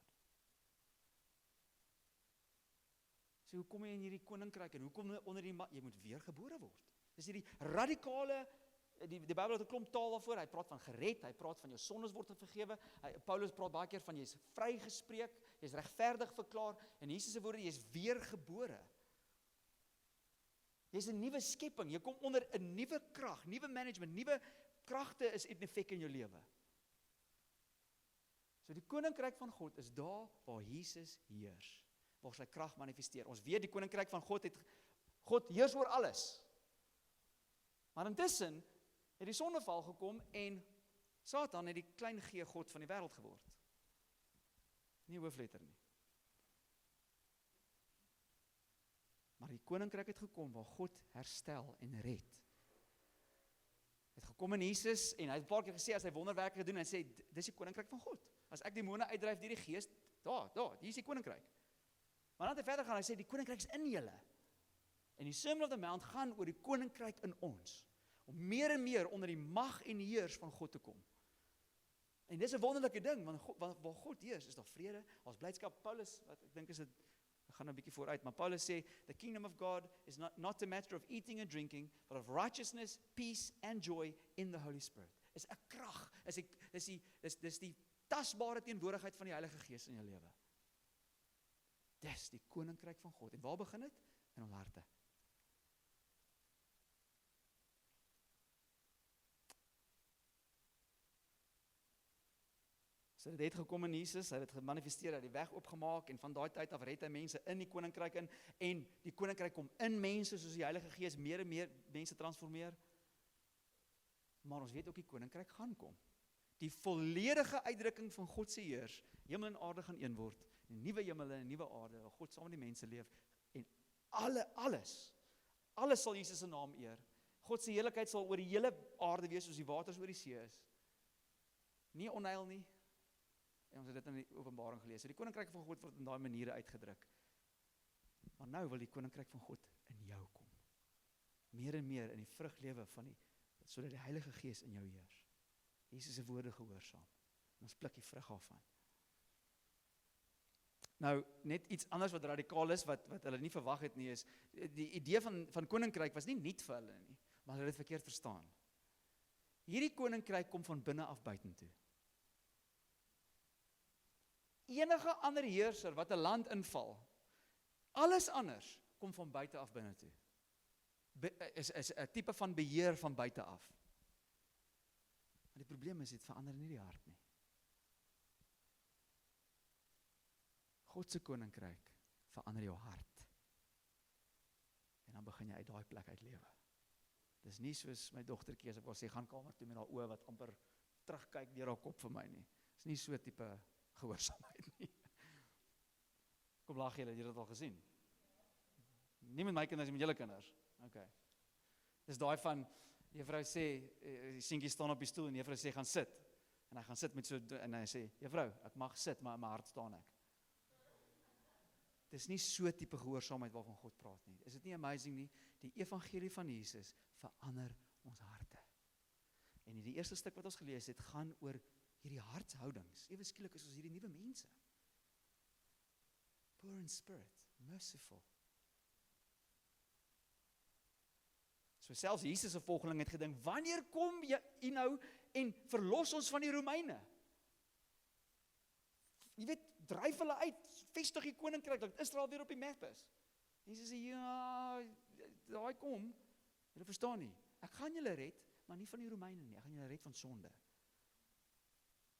Speaker 3: So hoe kom jy in hierdie koninkryk en hoe kom jy onder die jy moet weergebore word. Dis hierdie radikale, die Bybel het 'n klomp taal daarvoor, hy praat van gered, hy praat van jou sondes word vergewe, Paulus praat baie keer van jy's vrygespreek, jy's regverdig verklaar, en Jesus se woorde, jy's weergebore. Jy's 'n nuwe skepping, jy kom onder 'n nuwe krag, nuwe management, nuwe kragte is in effek in jou lewe. So die koninkryk van God is daar waar Jesus heers. waar sy krag manifesteer. Ons weet die koninkryk van God heers oor alles. Maar intussen het die sondeval gekom en Satan het die klein g God van die wêreld geword. Nie hoofletter nie. Maar die koninkryk het gekom waar God herstel en red. Het gekom in Jesus en hy het 'n paar keer gesê as hy wonderwerke gedoen en sê dis die koninkryk van God. As ek demone uitdryf deur die Gees, hier is die koninkryk. Maar dan het hy verder gaan, hy sê die koninkryk is in julle. En die Sermon of the Mount gaan oor die koninkryk in ons, om meer en meer onder die mag en heers van God te kom. En dis 'n wonderlike ding, want waar God heers, is daar vrede, daar's blydskap. Paulus, wat ek dink is dit, ek gaan 'n bietjie vooruit, maar Paulus sê, the kingdom of God is not a matter of eating and drinking, but of righteousness, peace and joy in the Holy Spirit. Is 'n krag, dis die tasbare teenwoordigheid van die Heilige Gees in jou lewe. Dis die koninkryk van God. En waar begin dit? In ons harte. So dit het gekom in Jesus, hy het dit gemanifesteer, hy het die weg oopgemaak en van daai tyd af red hy mense in die koninkryk in en die koninkryk kom in mense soos die Heilige Gees meer en meer mense transformeer. Maar ons weet ook die koninkryk gaan kom. Die volledige uitdrukking van God se heers, hemel en aarde gaan een word, 'n nuwe hemel en 'n nuwe aarde, waar God saam met die mense leef en alles sal Jesus se naam eer. God se heerlikheid sal oor die hele aarde wees soos die waters oor die see is. Nie onheil nie. En ons het dit in die Openbaring gelees. Die koninkryk van God word in daai maniere uitgedruk. Maar nou wil die koninkryk van God in jou kom. Meer en meer in die vruglewe van sodat die Heilige Gees in jou heers. Jesus se woorde gehoorsaam. En ons pluk die vrug af van. Nou, net iets anders wat radikaal is, wat hulle nie verwag het nie, is, die idee van koninkryk was nie nuut vir hulle nie, maar hulle het dit verkeerd verstaan. Hierdie koninkryk kom van binne af buitentoe. Enige ander heerser wat 'n land inval, alles anders kom van buite af binne toe. Is 'n tipe van beheer van buite af. Maar die probleem is, dit verander nie die hart nie. God se koninkryk verander jou hart. En dan begin jy uit daai plek uit lewe. Dis nie soos my dogtertjie as ek wil sê, gaan kamer toe met haar oë wat amper terugkyk deur haar kop vir my nie. Dis nie so tipe gehoorsaamheid nie. Kom lag julle, het jy dit al gesien? Nie met my kinders, nie met julle kinders. Okay. Dis daai van, juffrou sê, die seentjie staan op die stoel en juffrou sê, gaan sit. En hy gaan sit met so, en hy sê, juffrou, ek mag sit, maar in my hart staan ek. Dis nie so tipe gehoorsaamheid waarvan God praat nie. Is dit nie amazing nie? Die evangelie van Jesus verander ons harte. En die eerste stuk wat ons gelees het, gaan oor hierdie hartshoudings. Ewe skielik is ons hierdie nuwe mense. Poor in spirit, merciful. So selfs Jesus se volgeling het gedink, wanneer kom jy nou en verlos ons van die Romeine? Jy weet, dryf hulle uit, vestig die koninkryk, dat Israel weer op die map is. Jesus sê, ja, daai kom, julle verstaan nie, ek gaan julle red, maar nie van die Romeine nie, ek gaan julle red van sonde.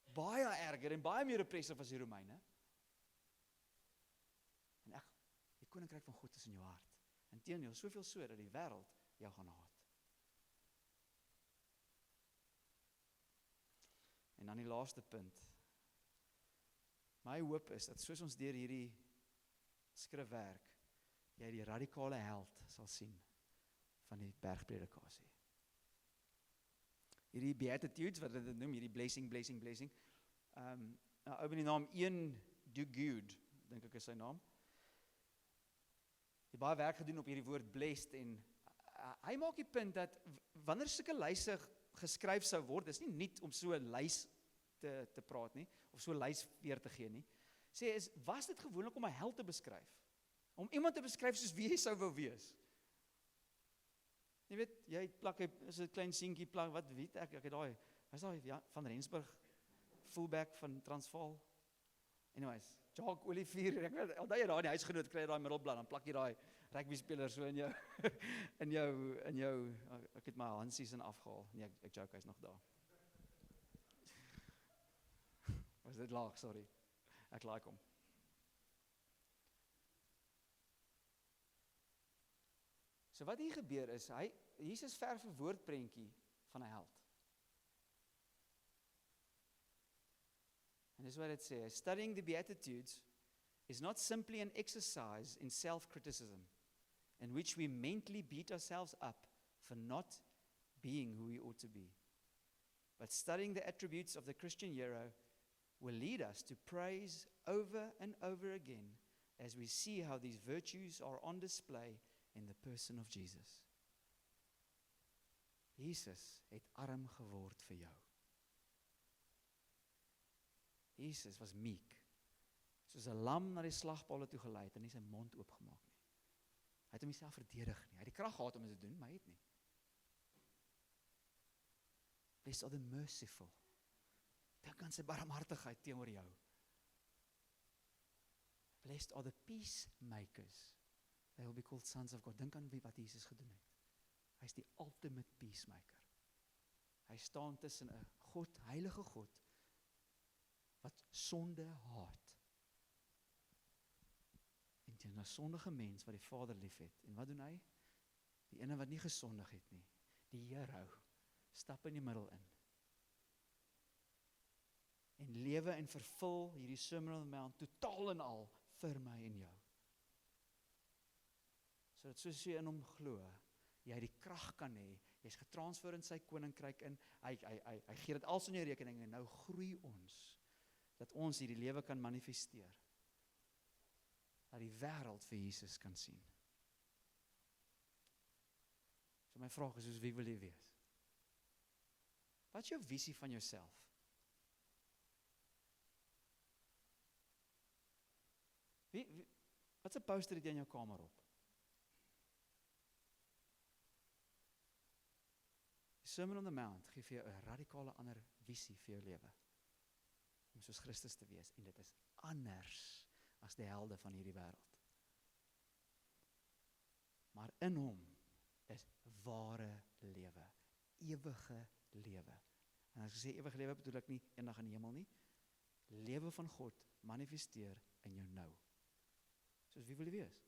Speaker 3: Baie erger en baie meer repressief as die Romeine. En die koninkryk van God is in jou hart. Inteendeel, soveel so dat die wêreld jou gaan haat. En dan die laaste punt. My hoop is dat soos ons deur hierdie skrifwerk, jy die radikale held sal sien van die bergpredikasie. Hierdie Beatitudes, wat dit noem, hierdie blessing. Ou met die naam Ian Duguid, dink ek is sy naam. Hy het baie werk gedoen op hierdie woord blessed en hy maak die punt dat wanneer sulke lyse geskryf sou word, dis nie nuut om so 'n lys te praat nie, of so 'n lys weer te gee nie. Sê was dit gewoonlik om 'n held te beskryf? Om iemand te beskryf soos wie hy sou wou wees? Jy weet, jy plak, is 'n klein seentjie plak, wat weet ek het daai, was daai van Rensburg, fullback van Transvaal. Anyways, Jacques Olivier, ek weet, al daai daar in die huisgenoot kry jy daai middelblad, dan plak jy daai rugby speler so in jou, in jou, ek het my Hansies in afgehaal, nee, ek joke, hy's nog daar. Was dit laag, sorry, ek like hom. So wat hier gebeur is, Jesus verf 'n woordprentjie van 'n held. En dis wat dit sê, studying the Beatitudes is not simply an exercise in self-criticism, in which we mentally beat ourselves up for not being who we ought to be. But studying the attributes of the Christian hero will lead us to praise over and over again as we see how these virtues are on display in the person of Jesus. Jesus het arm geword vir jou. Jesus was meek, soos 'n lam na die slagpaal toe gelei het en nie sy mond oopgemaak nie. Hy het homself verdedig nie. Hy het die krag gehad om dit te doen, maar hy het nie. Blessed are the merciful. Dink aan sy barmhartigheid teenoor jou. Blessed are the peacemakers. They will be called sons of God. Dink aan wat Jesus gedoen het. Hy is die ultimate peacemaker. Hy staan tussen 'n God, heilige God, wat sonde haat. En teen 'n sondige mens wat die Vader liefhet. En wat doen hy? Die ene wat nie gesondig het nie, die hero, stap in die middel in. En lewe en vervul hierdie Sermon on the Mount totaal en al vir my en jou. Sodat soos jy in hom glo, jy die krag kan hê, jy's getransfer in sy koninkryk in, hy gee dit als in jou rekening en nou groei ons, dat ons hierdie lewe kan manifesteer. Dat die wêreld vir Jesus kan sien. So my vraag is, soos wie wil jy wees? Wat is jou visie van jouself? Wat 'n poster het jy in jou kamer op? Die Sermon on the Mount gee vir jou 'n radikale ander visie vir jou lewe. Om soos Christus te wees, en dit is anders as die helde van hierdie wêreld. Maar in hom is ware lewe, ewige lewe. En as ek sê ewige lewe, bedoel ek nie eendag in die hemel nie. Lewe van God manifesteer in jou nou. Soos wie wil jy wees?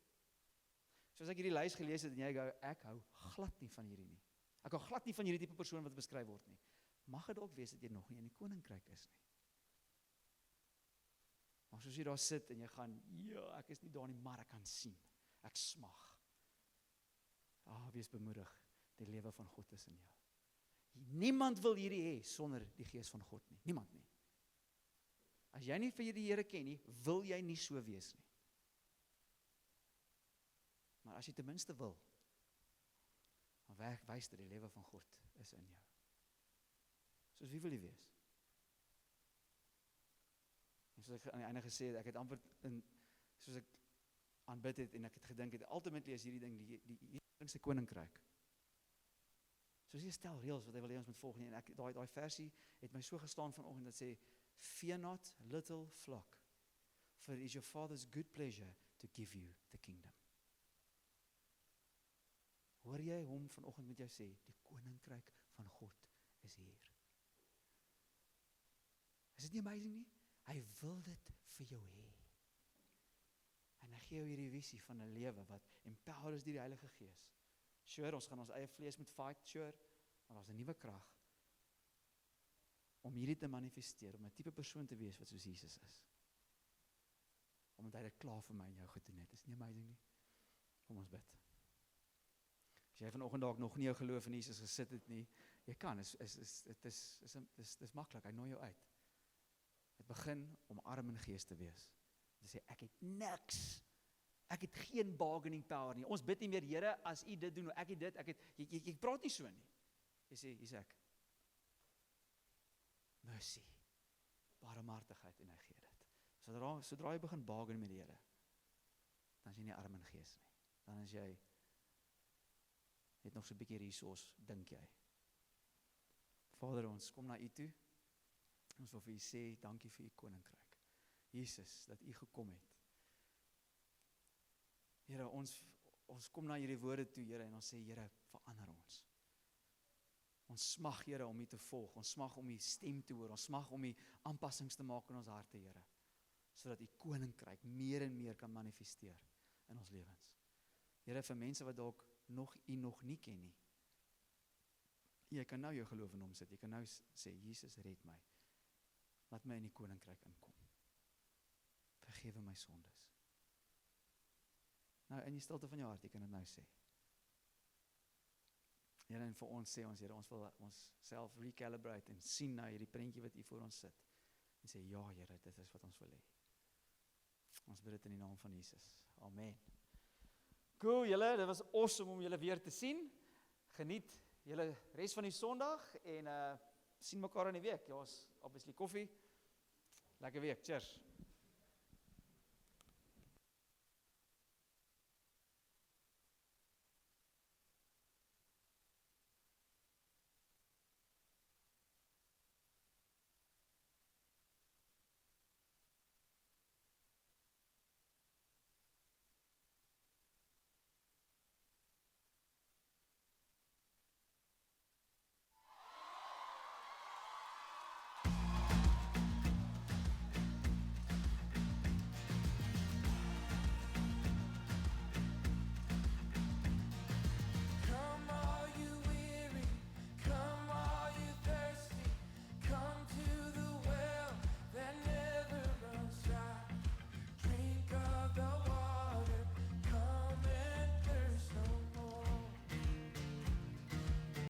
Speaker 3: Soos ek hierdie lys gelees het en jy gou, ek hou glad nie van hierdie nie. Ek hou glad nie van hierdie tipe persoon wat beskryf word nie. Mag dit dalk wees dat jy nog nie in die koninkryk is nie. Maar soos jy daar sit en jy gaan, ja, ek is nie daar nie, maar ek kan sien. Ek smag. Wees bemoedig, die lewe van God is in jou. Niemand wil hierdie hê sonder die gees van God nie. Niemand nie. As jy nie vir die Here ken nie, wil jy nie so wees nie. Maar as jy ten minste wil, dan wys dat die lewe van God is in jou. Soos wie wil jy wees? En soos ek aan die einde gesê het, ek het amper soos ek aanbid het en ek het gedink het, ultimately is hierdie ding die sy koninkryk. Soos jy stel reëls wat hy wil hê ons moet volg nie, en daai versie het my so gestaan vanoggend dat sê, fear not, little flock, for it is your Father's good pleasure to give you the kingdom. Hoor jy hom vanoggend met jou sê, die koninkryk van God is hier. Is dit nie amazing nie? Hy wil dit vir jou hê. En hy gee jou hierdie visie van 'n lewe wat empowered is deur die Heilige Gees. Sure, ons gaan ons eie vlees moet fight, sure, maar daar's 'n nuwe krag om hierdie te manifesteer, om 'n tipe persoon te wees wat soos Jesus is. Omdat hy dit klaar vir my en jou gedoen het. Is nie amazing nie? Kom ons bid. As jy vanoggend dalk nog nie jou geloof in Jesus gesit het nie, jy kan, dit is maklik, hy nooi jou uit. Het begin om arm in gees te wees. Te sê, ek het niks. Ek het geen bargaining power nie. Ons bid nie meer, Here, as U dit doen, ek het dit, jy praat nie so nie. Jy sê, hier's ek. Mercy, barmhartigheid, en hy gee dit. Sodra jy begin bargain met die Here, dan is jy nie arm in gees nie. Dan is jy net nog so 'n bietjie resource, dink jy. Vader, ons kom na U toe. Ons wil vir U sê, dankie vir U koninkryk. Jesus, dat U gekom het. Here, ons kom na hierdie woorde toe, Here, en ons sê, Here, verander ons. Ons smag, Here, om U te volg. Ons smag om U stem te hoor. Ons smag om U aanpassings te maak in ons harte, Here. Sodat U koninkryk meer en meer kan manifesteer in ons lewens. Here, vir mense wat dalk U nog nie ken nie. Jy kan nou jou geloof in hom sit. Jy kan nou sê, Jesus, red my. Laat my in die koninkryk inkom. Vergewe my sondes. Nou, in die stilte van jou hart, jy kan dit nou sê. Here, en vir ons sê ons, Here, ons wil ons self recalibrate en sien na hierdie prentjie wat U voor ons sit. En sê, ja, Here, dit is wat ons wil hê. Ons bid dit in die naam van Jesus. Amen. Cool, julle, dit was awesome om julle weer te sien. Geniet julle res van die Sondag en sien mekaar in die week. Ja, is obviously koffie. Lekker week. Cheers.